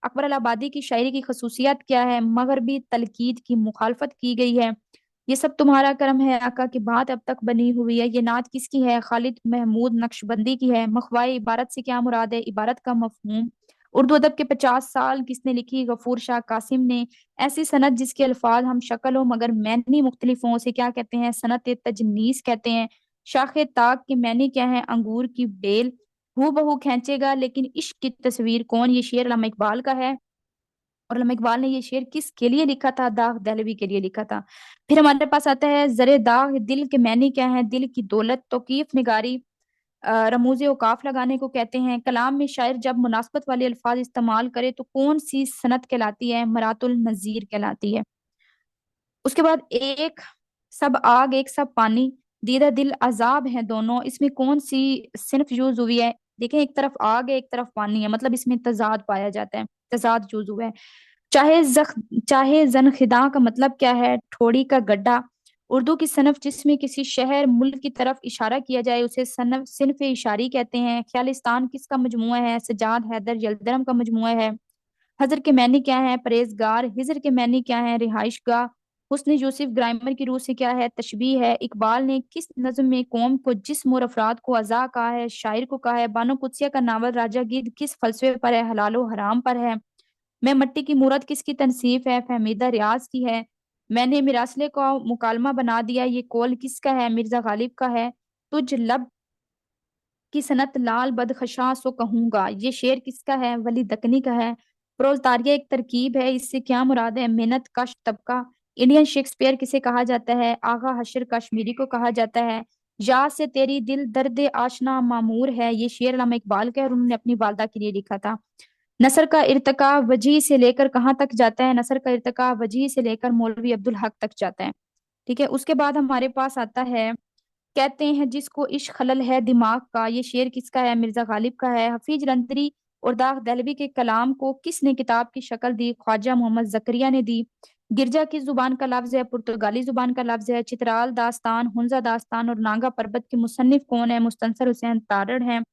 अकबर अलाहाबादी की शायरी की खसूसियात क्या है, मगरबी तलकीद की मुखालफत की गई है, ये सब तुम्हारा करम है आका की बात अब तक बनी हुई है, ये नात किसकी है, खालिद महमूद नक्शबंदी की है, मखवाए इबारत से क्या मुराद है, इबारत का मफहूम, उर्दू अदब के 50 साल किसने लिखी, गफूर शाह कासिम ने, ऐसी सनत जिसके अल्फाज हम शक्ल हो मगर मैनी मुख्तलिफ हों उसे क्या कहते हैं, सनत तजनीस कहते हैं। शाखे ताक के मैनी क्या है, अंगूर की बेल, हू बहू खींचेगा लेकिन इश्क की तस्वीर कौन, ये शेर अल्लामा इकबाल का है। और अल्लामा इकबाल ने ये शेर किसके लिए लिखा था, दाग दहलवी के लिए लिखा था। फिर हमारे पास आता है जरे दाग दिल के मैनी क्या है, दिल की दौलत, तौकीफ निगारी, रमूज औकाफ लगाने को कहते हैं। कलाम में शायर जब मुनासबत वाले अल्फाज इस्तेमाल करे तो कौन सी सनत कहलाती है, मरातुल नजीर कहलाती है। उसके बाद एक सब आग एक सब पानी, दीदा दिल अजाब है दोनों, इसमें कौन सी सिनफ यूज हुई है। देखें, एक तरफ आग है एक तरफ पानी है, मतलब इसमें तजाद पाया जाता है, तजाद यूज हुआ है। चाहे जनखिदा का मतलब क्या है, ठोड़ी का गड्ढा। उर्दू की सनफ जिसमें किसी शहर मुल्क की तरफ इशारा किया जाए उसे सनफ सिनफ इशारी कहते हैं। ख्यालिस्तान किसका मजमुआ है, सजाद हैदर यल्दरम का मजमुआ है। हजर के मैनी क्या है, परहेजगार। हिजर के मैनी क्या है, रिहाइश गाह। हुस्न यूसुफ ग्रामर की रूह से क्या है, तशबीह है। इकबाल ने किस नज्म में कौम को जिस्म और अफराद को अज़ा कहा है, शायर को कहा है। बानो कुदसिया का नावल राजा गीद किस फलसफे पर है, हलालो हराम पर है। मैं मट्टी की मूरत किसकी तनसीफ है, फहमीदा रियाज की है। मैंने मिरासले को मुकालमा बना दिया, ये कौल किसका है, मिर्जा गालिब का है। तुझ लब की सनत लाल बदखशां सो कहूंगा, ये शेर किसका है, वली दकनी का है। प्रोलतारिया एक तरकीब है, इससे क्या मुराद है, मेहनत कश तबका। इंडियन शेक्सपियर किसे कहा जाता है, आगा हशर कश्मीरी को कहा जाता है। याद से तेरी दिल दर्द आशना मामूर है, ये शेर अल्लामा इकबाल का है और उन्होंने अपनी वालदा के लिए लिखा था। नसर का इर्तका वजी से लेकर कहाँ तक जाता है, नसर का इर्तका वजी से लेकर मौलवी अब्दुल हक तक जाता है। ठीक है, उसके बाद हमारे पास आता है, कहते हैं जिसको इश्क खलल है दिमाग का, ये शेर किसका है, मिर्जा गालिब का है। हफीज रंतरी और दाग दहलवी के कलाम को किसने किताब की शक्ल दी, ख्वाजा मोहम्मद जकरिया ने दी। गिरजा किस जुबान का लफ्ज है, पुर्तगाली जुबान का लफ्ज है। चित्राल दास्तान, हुंजा दास्तान और नागा पर्बत के मुसन्निफ कौन है, मुस्तंसर हुसैन तारड़ हैं।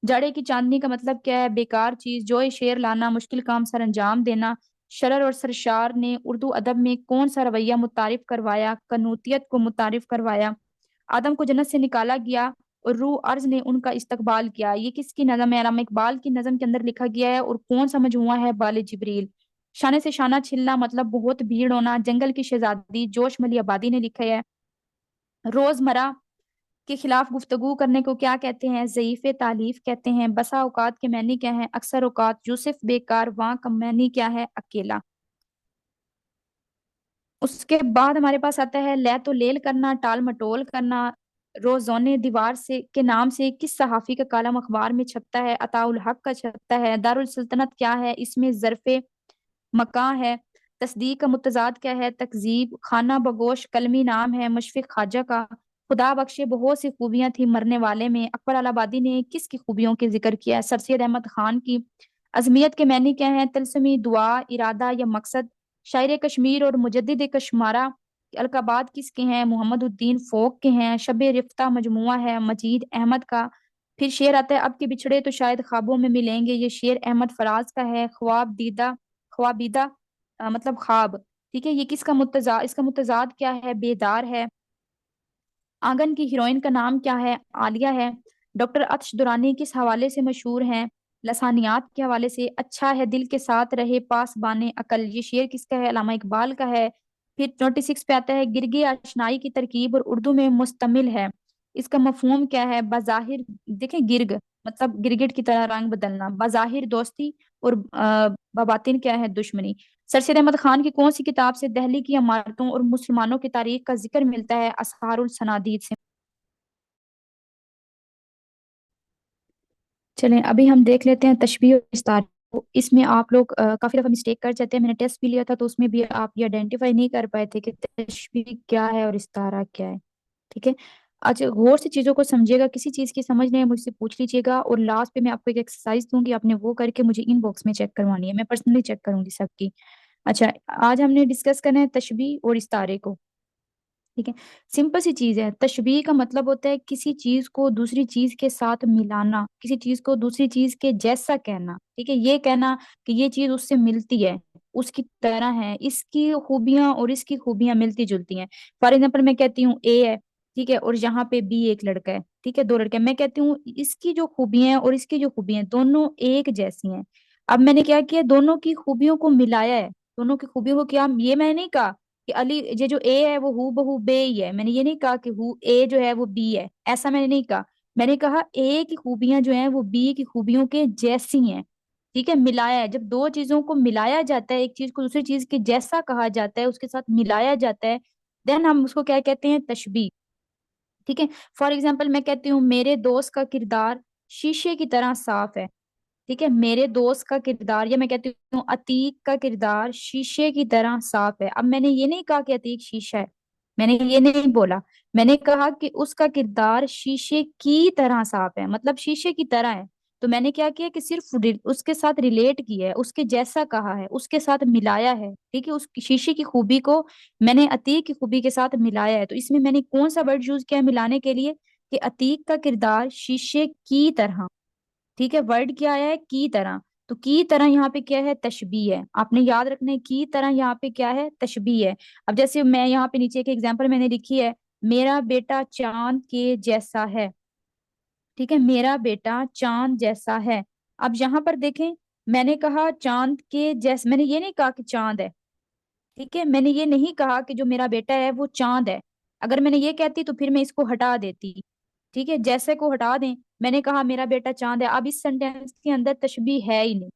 जाड़े की चांदनी का मतलब क्या है, बेकार चीज। जोए शेर लाना, मुश्किल काम सर अंजाम देना। शरर और सरशार ने उर्दू अदब में कौन सा रवैया मुतारिफ करवाया, कनूतियत को मुतारिफ करवाया। आदम को जन्नत से निकाला गया और रूह अर्ज ने उनका इस्तकबाल किया, ये किसकी नज़म है, अल्लामा इकबाल की नज़म के अंदर लिखा गया है। और कौन सा मजमुआ है, बाले जिब्रील। शाने से शाना छिलना मतलब बहुत भीड़ होना। जंगल की शहजादी जोश मली आबादी ने लिखा है। रोजमर्रा के खिलाफ गुफ्तगू करने को क्या कहते हैं, ज़ईफ़े तालीफ कहते हैं। बसा औकात के मैनी क्या है, अक्सर औकात। यूसुफ बेकार, वहाँ का मैनी क्या है, अकेला। उसके बाद हमारे पास आता है, लै तो लेल करना, टाल मटोल करना। रोज़ोने दीवार से के नाम से किस सहाफी का कालम अखबार में छपता है, अताउल हक का छपता है। दारुल सल्तनत क्या है, इसमें ज़रफ़े मकां है। तस्दीक का मुतजाद क्या है, तकजीब। खाना बगोश कलमी नाम है मुशफिक खाजा का। खुदा बख्शे बहुत सी खूबियां थी मरने वाले में, अकबर अलाहाबादी ने किसकी खूबियों के जिक्र किया है, सर सैयद अहमद खान की। अजमियत के मैनी क्या है, तिलस्मी दुआ, इरादा या मकसद। शायर कश्मीर और मुजद्दिद कश्मारा अलकाबाद किसके हैं, मोहम्मद उद्दीन फोक के हैं। शब रिफ्ता मजमुआ है मजीद अहमद का। फिर शेर आता है, अब के बिछड़े तो शायद ख्वाबों में मिलेंगे, ये शेर अहमद फराज का है। ख्वाबीदा मतलब ख्वाब। ठीक है, ये किसका मुतजा इसका मुतजाद क्या है, बेदार है। आंगन की हीरोइन का नाम क्या है, आलिया है। डॉक्टर अत्श दुरानी किस हवाले से मशहूर हैं, लसानियात के हवाले से। अच्छा है दिल के साथ रहे पास बाने अकल, ये शेर किसका है, अल्लामा इकबाल का है। फिर 26 पे आता है, गिरगी आशनाई की तरकीब और उर्दू में मुस्तमिल है, इसका मफहूम क्या है, बाजाहिर। देखें, गिरग मतलब गिरगिट की तरह रंग बदलना, बाजाहिर दोस्ती और बबातिन क्या है, दुश्मनी। सर सैयद अहमद खान की कौन सी किताब से दिल्ली की इमारतों और मुसलमानों की तारीख का जिक्र मिलता है, असहारुल सनादीद से। चलें अभी हम देख लेते हैं तशबीह और इस्तारा को। इसमें आप लोग काफी दफा मिस्टेक कर जाते हैं, मैंने टेस्ट भी लिया था तो उसमें भी आप ये आइडेंटिफाई नहीं कर पाए थे कि तशबीह क्या है और इस्तारा क्या है। ठीक है, अच्छा गौर से चीजों को समझिएगा, किसी चीज की समझ नहीं है मुझसे पूछ लीजिएगा, और लास्ट पे मैं आपको एक एक्सरसाइज दूंगी, आपने वो करके मुझे इनबॉक्स में चेक करवानी है, मैं पर्सनली चेक करूंगी सबकी। अच्छा, आज हमने डिस्कस करना है तशबीह और इस्तारे को। ठीक है। सिंपल सी चीज है, तशबीह का मतलब होता है किसी चीज को दूसरी चीज के साथ मिलाना, किसी चीज को दूसरी चीज के जैसा कहना। ठीक है, ये कहना कि ये चीज उससे मिलती है, उसकी तरह है, इसकी खूबियां और इसकी खूबियां मिलती जुलती हैं। फॉर एग्जाम्पल, मैं कहती हूँ ए है, ठीक है, और यहाँ पे बी एक लड़का है, ठीक है, दो लड़के हैं। मैं कहती हूँ इसकी जो खूबियां हैं और इसकी जो खूबियां हैं दोनों एक जैसी हैं। अब मैंने क्या किया, दोनों की खूबियों को मिलाया है। दोनों की खूबियों को क्या, ये मैंने नहीं कहा कि अली ये जो ए है वो हु बहू बे ही है। मैंने ये नहीं कहा कि हु ए जो है वो बी है, ऐसा मैंने नहीं कहा। मैंने कहा ए की खूबियां जो हैं वो बी की खूबियों के जैसी हैं। ठीक है, मिलाया है। जब दो चीजों को मिलाया जाता है, एक चीज को दूसरी चीज के जैसा कहा जाता है, उसके साथ मिलाया जाता है, देन हम उसको क्या कहते हैं, तशबीह। ठीक है। फॉर एग्जाम्पल, मैं कहती हूँ मेरे दोस्त का किरदार शीशे की तरह साफ है। ठीक है, मेरे दोस्त का किरदार, या मैं कहती हूँ अतीक का किरदार शीशे की तरह साफ है। अब मैंने ये नहीं कहा कि अतीक शीशा है, मैंने ये नहीं बोला। मैंने कहा कि उसका किरदार शीशे की तरह साफ है, मतलब शीशे की तरह है। तो मैंने क्या किया कि सिर्फ उसके साथ रिलेट किया है, उसके जैसा कहा है, उसके साथ मिलाया है। ठीक है, उस शीशे की खूबी को मैंने अतीक की खूबी के साथ मिलाया है। तो इसमें मैंने कौन सा वर्ड यूज किया है मिलाने के लिए, कि अतीक का किरदार शीशे की तरह। ठीक है, वर्ड क्या आया है, की तरह। तो की तरह यहाँ पे क्या है, तशबीह है। आपने याद रखना है, की तरह यहाँ पे क्या है, तशबीह है। अब जैसे मैं यहाँ पे नीचे एक एग्जांपल मैंने लिखी है, मेरा बेटा चांद के जैसा है। ठीक है, मेरा बेटा चांद जैसा है। अब यहाँ पर देखें, मैंने कहा चांद के जैसे, मैंने ये नहीं कहा कि चांद है। ठीक है, मैंने ये नहीं कहा कि जो मेरा बेटा है वो चांद है। अगर मैंने ये कहती तो फिर मैं इसको हटा देती। ठीक है, जैसे को हटा दें। मैंने कहा मेरा बेटा चांद है, अब इस सेंटेंस के अंदर तशबीह है ही नहीं।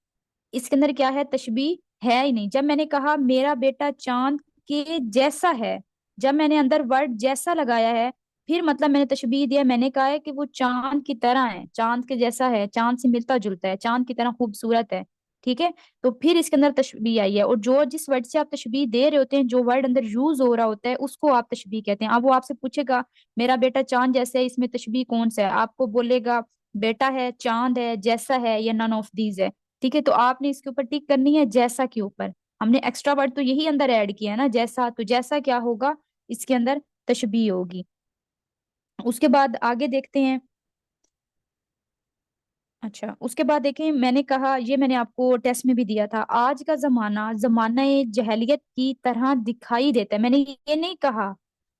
इसके अंदर क्या है, तशबीह है ही नहीं। जब मैंने कहा मेरा बेटा चांद के जैसा है, जब मैंने अंदर वर्ड जैसा लगाया है, फिर मतलब मैंने तशबीह दिया। मैंने कहा है कि वो चांद की तरह है, चांद के जैसा है, चांद से मिलता जुलता है, चांद की तरह खूबसूरत है। ठीक है, तो फिर इसके अंदर तशबीह आई है। और जो जिस वर्ड से आप तशबीह दे रहे होते हैं, जो वर्ड अंदर यूज हो रहा होता है, उसको आप तशबीह कहते हैं। अब वो आपसे पूछेगा मेरा बेटा चांद जैसा है, इसमें तशबीह कौन सा है, आपको बोलेगा बेटा है, चांद है, जैसा है, या नन ऑफ दीज है। ठीक है, तो आपने इसके ऊपर टिक करनी है, जैसा के ऊपर। हमने एक्स्ट्रा वर्ड तो यही अंदर ऐड किया है ना, जैसा। तो जैसा क्या होगा, इसके अंदर तशबीह होगी। उसके बाद आगे देखते हैं। अच्छा, उसके बाद देखें, मैंने कहा, ये मैंने आपको टेस्ट में भी दिया था, आज का जमाना जमाना जहलियत की तरह दिखाई देता है। मैंने ये नहीं कहा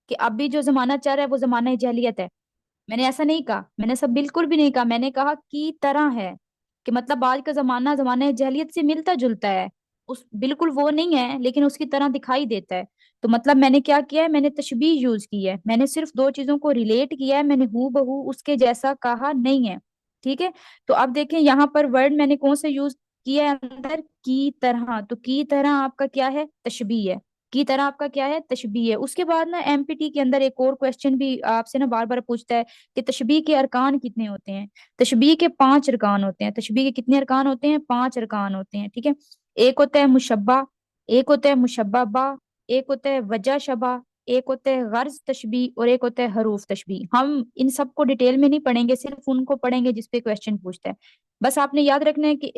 कि अभी जो जमाना चल रहा है वो जमाना जहलियत है। मैंने ऐसा नहीं कहा, मैंने सब बिल्कुल भी नहीं कहा। मैंने कहा की तरह है, कि मतलब आज का जमाना जमाने जहलियत से मिलता जुलता है। उस बिल्कुल वो नहीं है, लेकिन उसकी तरह दिखाई देता है। तो मतलब मैंने क्या किया है, मैंने तशबीह यूज की है। मैंने सिर्फ दो चीजों को रिलेट किया है, मैंने हू बहू उसके जैसा कहा नहीं है। ठीक है, तो अब देखें यहाँ पर वर्ड मैंने कौन सा यूज किया है अंदर, की तरह। तो की तरह आपका क्या है, तशबीह है। की तरह आपका क्या है, तशबीह है। उसके बाद ना एमपीटी के अंदर एक और क्वेश्चन भी आपसे ना बार बार पूछता है कि तशबीह के अरकान कितने होते हैं। तशबीह के पांच अरकान होते हैं। तशबीह के कितने अरकान होते हैं, पांच अरकान होते हैं। ठीक है, एक होता है मुशब्बा, एक होता है मुशब्बा बा, एक होता है वजह शबा, एक होता है गर्ज तशबीह, और एक होता है हरूफ तशबीह। हम इन सबको डिटेल में नहीं पढ़ेंगे, सिर्फ उनको पढ़ेंगे जिसपे क्वेश्चन पूछता है। बस आपने याद रखना है कि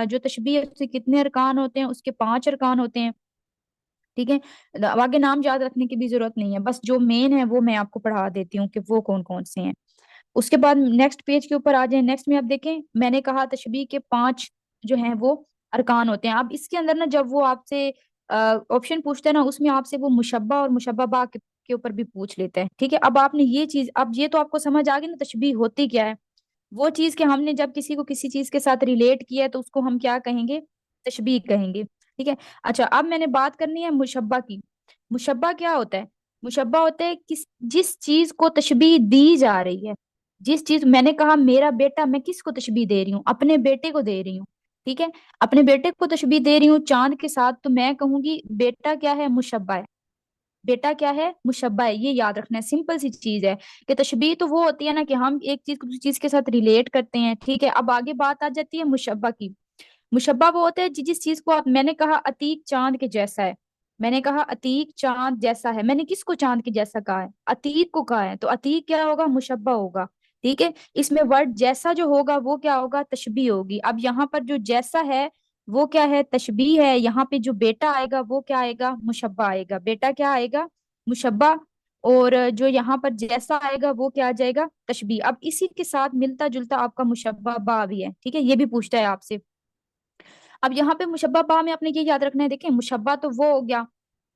जो तशबीह है उसके कितने अरकान होते हैं, उसके पांच अरकान होते हैं। ठीक है, अब आगे नाम याद रखने की भी जरूरत नहीं है, बस जो मेन है वो मैं आपको पढ़ा देती हूँ कि वो कौन कौन से हैं। उसके बाद नेक्स्ट पेज के ऊपर आ जाए। नेक्स्ट में आप देखें, मैंने कहा तशबीह के पांच जो हैं वो अरकान होते हैं। अब इसके अंदर ना जब वो आपसे ऑप्शन पूछते हैं ना, उसमें आपसे वो मुशब्बा और मुशब्बा बा के ऊपर भी पूछ लेते हैं। ठीक है, अब आपने ये चीज, अब ये तो आपको समझ आ गई ना तशबीह होती क्या है। वो चीज कि हमने जब किसी को किसी चीज के साथ रिलेट किया है तो उसको हम क्या कहेंगे, तशबीह कहेंगे। ठीक है। अच्छा, अब मैंने बात करनी है मुशब्बा की। मुशब्बा क्या होता है, मुशब्बा होता है किस जिस चीज को तशबीह दी जा रही है। जिस चीज, मैंने कहा मेरा बेटा, मैं किसको तशबीह दे रही हूँ, अपने बेटे को दे रही हूँ। ठीक है, अपने बेटे को तशबीह दे रही हूँ चांद के साथ, तो मैं कहूंगी बेटा क्या है, मुशब्बा है। बेटा क्या है, मुशब्बा है। ये याद रखना है, सिंपल सी चीज है कि तशबीह तो वो होती है ना कि हम एक चीज को दूसरी चीज के साथ रिलेट करते हैं। ठीक है, अब आगे बात आ जाती है मुशब्बा की। मुशब्बा वो होता है जिस चीज को आप, मैंने कहा अतीक चांद के जैसा है। मैंने कहा अतीक चांद जैसा है, मैंने किसको चांद के जैसा कहा है, अतीक को कहा है। तो अतीक क्या होगा, मुशब्बा होगा। ठीक है, इसमें वर्ड जैसा जो होगा वो क्या होगा, तशबीह होगी। अब यहाँ पर जो जैसा है वो क्या है, तशबीह है। यहाँ पे जो बेटा आएगा वो क्या आएगा, मुशब्बा आएगा। बेटा क्या आएगा, मुशब्बा। और जो यहाँ पर जैसा आएगा वो क्या आ जाएगा, तशबीह। अब इसी के साथ मिलता जुलता आपका मुशब्बा बा भी है, ठीक है, ये भी पूछता है आपसे। अब यहाँ पे मुशब्बा बा में आपने ये याद रखना है, देखें मुशब्बा तो वो हो गया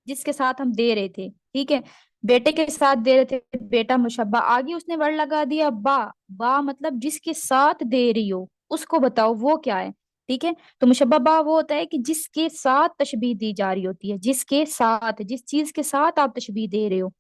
जिसके साथ हम दे रहे थे, ठीक है, बेटे के साथ दे रहे थे, बेटा मुशब्बा, आगे उसने वर्ड लगा दिया बा। बा मतलब जिसके साथ दे रही हो उसको बताओ वो क्या है, ठीक है। तो मुशब्बा बा वो होता है कि जिसके साथ तशबीह दी जा रही होती है, जिसके साथ, जिस चीज के साथ आप तशबीह दे रहे हो।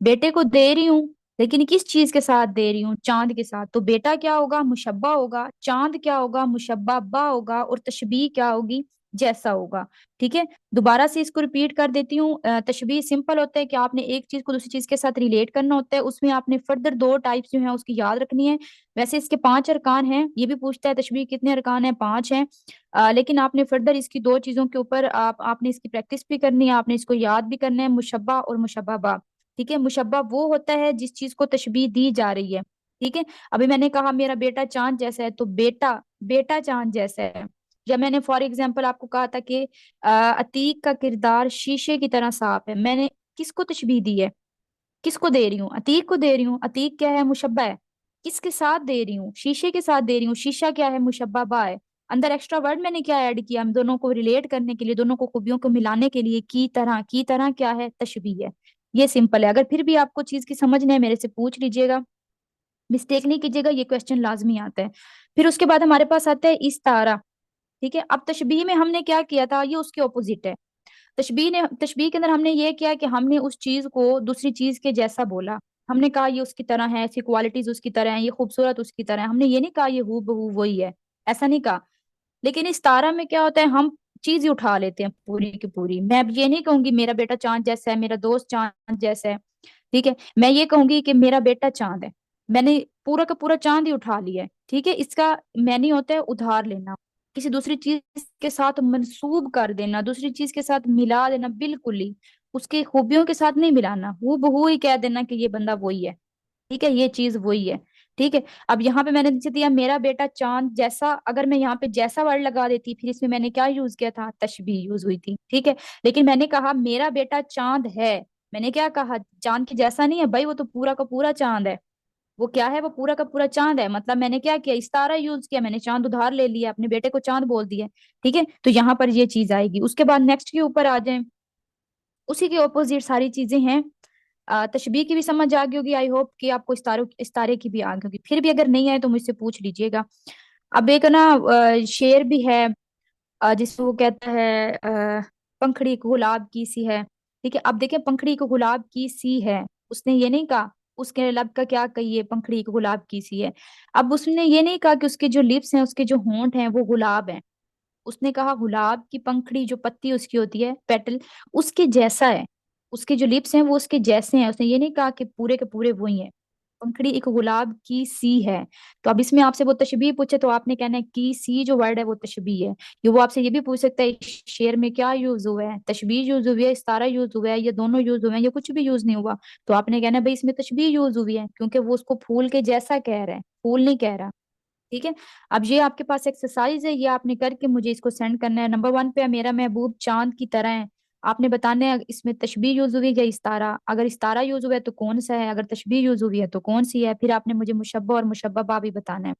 बेटे को दे रही हूँ, लेकिन किस चीज के साथ दे रही हूँ, चांद के साथ, तो बेटा क्या होगा, मुशब्बा होगा, चांद क्या होगा, मुशब्बा बा होगा, और तशबीह क्या होगी, जैसा होगा, ठीक है। दोबारा से इसको रिपीट कर देती हूँ। तशबीह सिंपल होता है कि आपने एक चीज को दूसरी चीज के साथ रिलेट करना होता है, उसमें आपने फर्दर दो टाइप्स जो है उसकी याद रखनी है। वैसे इसके 5 अरकान हैं, ये भी पूछता है तशबीह कितने अरकान हैं, 5 हैं। लेकिन आपने फर्दर इसकी दो चीजों के ऊपर आपने इसकी प्रैक्टिस भी करनी है, आपने इसको याद भी करना है, मुशब्बा और मुशब्बा बा, ठीक है। मुशब्बा वो होता है जिस चीज को तशबीह दी जा रही है, ठीक है। अभी मैंने कहा मेरा बेटा चांद जैसा है, तो बेटा, बेटा चांद जैसा है। जब मैंने फॉर एग्जाम्पल आपको कहा था कि अतीक का किरदार शीशे की तरह साफ है, मैंने किसको तशबीह दी है, किसको दे रही हूँ, अतीक को दे रही हूँ, अतीक क्या है, मुशब्बा है। किसके साथ दे रही हूँ, शीशे के साथ दे रही हूँ, शीशा क्या है, मुशब्बा बा है। अंदर एक्स्ट्रा वर्ड मैंने क्या ऐड किया, हम दोनों को रिलेट करने के लिए, दोनों को खूबियों को मिलाने के लिए, की तरह, की तरह क्या है, तशबीह है। ये सिंपल है। अगर फिर भी आपको चीज की समझ नहीं है मेरे से पूछ लीजिएगा, मिस्टेक नहीं कीजिएगा, ये क्वेश्चन लाजमी आता है। फिर उसके बाद हमारे पास आता है इस्तारा, ठीक है। अब तशबीह में हमने क्या किया था, ये उसके ऑपोजिट है। तशबीह के अंदर हमने ये किया कि हमने उस चीज को दूसरी चीज के जैसा बोला। हमने कहा ये उसकी तरह है, ऐसी क्वालिटीज उसकी तरह है, ये खूबसूरत उसकी तरह है, हमने ये नहीं कहा ये हू बहू वही है, ऐसा नहीं कहा। लेकिन इस तारा में क्या होता है, हम चीज ही उठा लेते हैं पूरी की पूरी। मैं अब ये नहीं कहूंगी मेरा बेटा चांद जैसा है, मेरा दोस्त चांद जैसा है, ठीक है। मैं ये कहूंगी कि मेरा बेटा चांद है, मैंने पूरा का पूरा चांद ही उठा लिया है, ठीक है। इसका मैंने होता है उधार लेना, किसी दूसरी चीज के साथ मंसूब कर देना, दूसरी चीज के साथ मिला देना, बिल्कुल ही उसके खूबियों के साथ नहीं मिलाना, हू बहू ही कह देना कि ये बंदा वही है, ठीक है, ये चीज वही है, ठीक है। अब यहाँ पे मैंने नीचे दिया मेरा बेटा चांद जैसा, अगर मैं यहाँ पे जैसा वर्ड लगा देती, फिर इसमें मैंने क्या यूज किया था, तशबीह यूज हुई थी, ठीक है। लेकिन मैंने कहा मेरा बेटा चांद है, मैंने क्या कहा, चांद के जैसा नहीं है भाई, वो तो पूरा का पूरा चांद है। वो क्या है, वो पूरा का पूरा चांद है, मतलब मैंने क्या किया, इस्तारा यूज किया, मैंने चांद उधार ले लिया, अपने बेटे को चांद बोल दिया, ठीक है। तो यहाँ पर ये चीज आएगी। उसके बाद नेक्स्ट के ऊपर आ जाए, उसी के ऑपोजिट सारी चीजें हैं। तशबीह की भी समझ आ गई होगी, आई होप कि आपको इस्तारे की भी आ गई होगी। फिर भी अगर नहीं आए तो मुझसे पूछ लीजिएगा। अब एक ना शेर भी है, जिसको वो कहता है पंखड़ी एक गुलाब की सी है, ठीक है। अब देखें पंखड़ी एक गुलाब की सी है, उसने ये नहीं कहा उसके लब का क्या कहिए, पंखड़ी एक गुलाब की सी है। अब उसने ये नहीं कहा कि उसके जो लिप्स हैं, उसके जो होंठ हैं वो गुलाब हैं, उसने कहा गुलाब की पंखड़ी, जो पत्ती उसकी होती है, पेटल, उसके जैसा है, उसके जो लिप्स हैं वो उसके जैसे हैं। उसने ये नहीं कहा कि पूरे के पूरे वही हैं, पंखड़ी एक गुलाब की सी है। तो अब इसमें आपसे वो तशबीह पूछे तो आपने कहना है की सी जो वर्ड है वो तशबीह है। ये वो आपसे ये भी पूछ सकता है इस शेर में क्या यूज हुआ है, तशबीह यूज हुई है, इस्तारा यूज हुआ है, या दोनों यूज हुए हैं, या कुछ भी यूज नहीं हुआ। तो आपने कहना है भाई इसमें तशबीह यूज हुई है, क्योंकि वो उसको फूल के जैसा कह रहा है, फूल नहीं कह रहा, ठीक है। अब ये आपके पास एक्सरसाइज है, ये आपने करके मुझे इसको सेंड करना है। नंबर 1 पे मेरा महबूब चांद की तरह है, आपने बताना है इसमें तशबीह यूज हुई है या इस्तारा, अगर इस्तारा यूज हुआ है तो कौन सा है, अगर तशबीह यूज हुई है तो कौन सी है। फिर आपने मुझे मुशब्बा और मुशब्बा बा भी बताना है।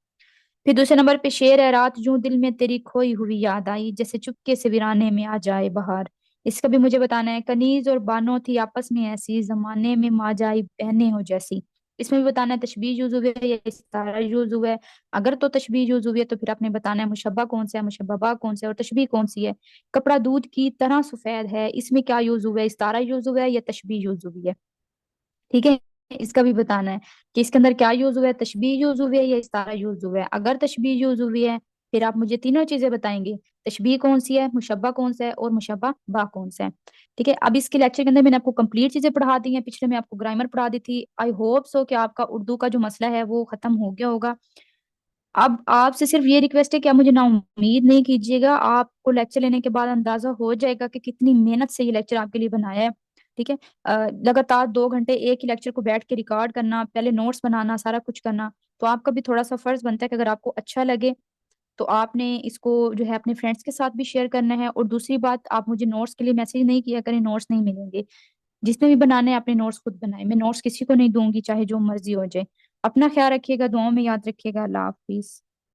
फिर दूसरे नंबर पे शेर है, रात यूं दिल में तेरी खोई हुई याद आई, जैसे चुपके से वीराने में आ जाए बहार। इसका भी मुझे बताना है, कनीज और बानो थी आपस में ऐसी, जमाने में मा जाई बहनें हो जैसी। इसमें भी बताना है तशबीह यूज हुई है या इस्तारा यूज हुआ है। अगर तो तशबीह यूज हुई है तो फिर आपने बताना है मुशब्बा कौन सा है, मुशब्बा बा कौन सा है, और तशबीह कौन सी है। कपड़ा दूध की तरह सफेद है, इसमें क्या यूज हुआ है, इस्तारा यूज हुआ है या तशबीह यूज हुई है, ठीक है। इसका भी बताना है कि इसके अंदर क्या यूज हुआ है, तशबीह यूज हुई है या इस्तारा यूज हुआ है। अगर तशबीह यूज हुई है फिर आप मुझे तीनों चीजें बताएंगे, तशबीह कौन सी है, मुशब्बा कौन सा है, और मुशब्बा बा कौन सा है, ठीक है। अब इसके लेक्चर के अंदर मैंने आपको कंप्लीट चीजें पढ़ा दी हैं, पिछले में आपको ग्रामर पढ़ा दी थी। आई होप सो कि आपका उर्दू का जो मसला है वो खत्म हो गया होगा। अब आपसे सिर्फ ये रिक्वेस्ट है कि आप मुझे ना उम्मीद नहीं कीजिएगा, आपको लेक्चर लेने के बाद अंदाजा हो जाएगा कि कितनी मेहनत से ये लेक्चर आपके लिए बनाया है, ठीक है। लगातार 2 घंटे एक ही लेक्चर को बैठ के रिकॉर्ड करना, पहले नोट्स बनाना, सारा कुछ करना, तो आपका भी थोड़ा सा फर्ज बनता है कि अगर आपको अच्छा लगे तो आपने इसको जो है अपने फ्रेंड्स के साथ भी शेयर करना है। और दूसरी बात, आप मुझे नोट्स के लिए मैसेज नहीं किया करें, नोट्स नहीं मिलेंगे। जिसने भी बनाने हैं अपने नोट्स खुद बनाए, मैं नोट्स किसी को नहीं दूंगी चाहे जो मर्जी हो जाए। अपना ख्याल रखिएगा, दुआओं में याद रखिएगा। अल्लाह हाफिज।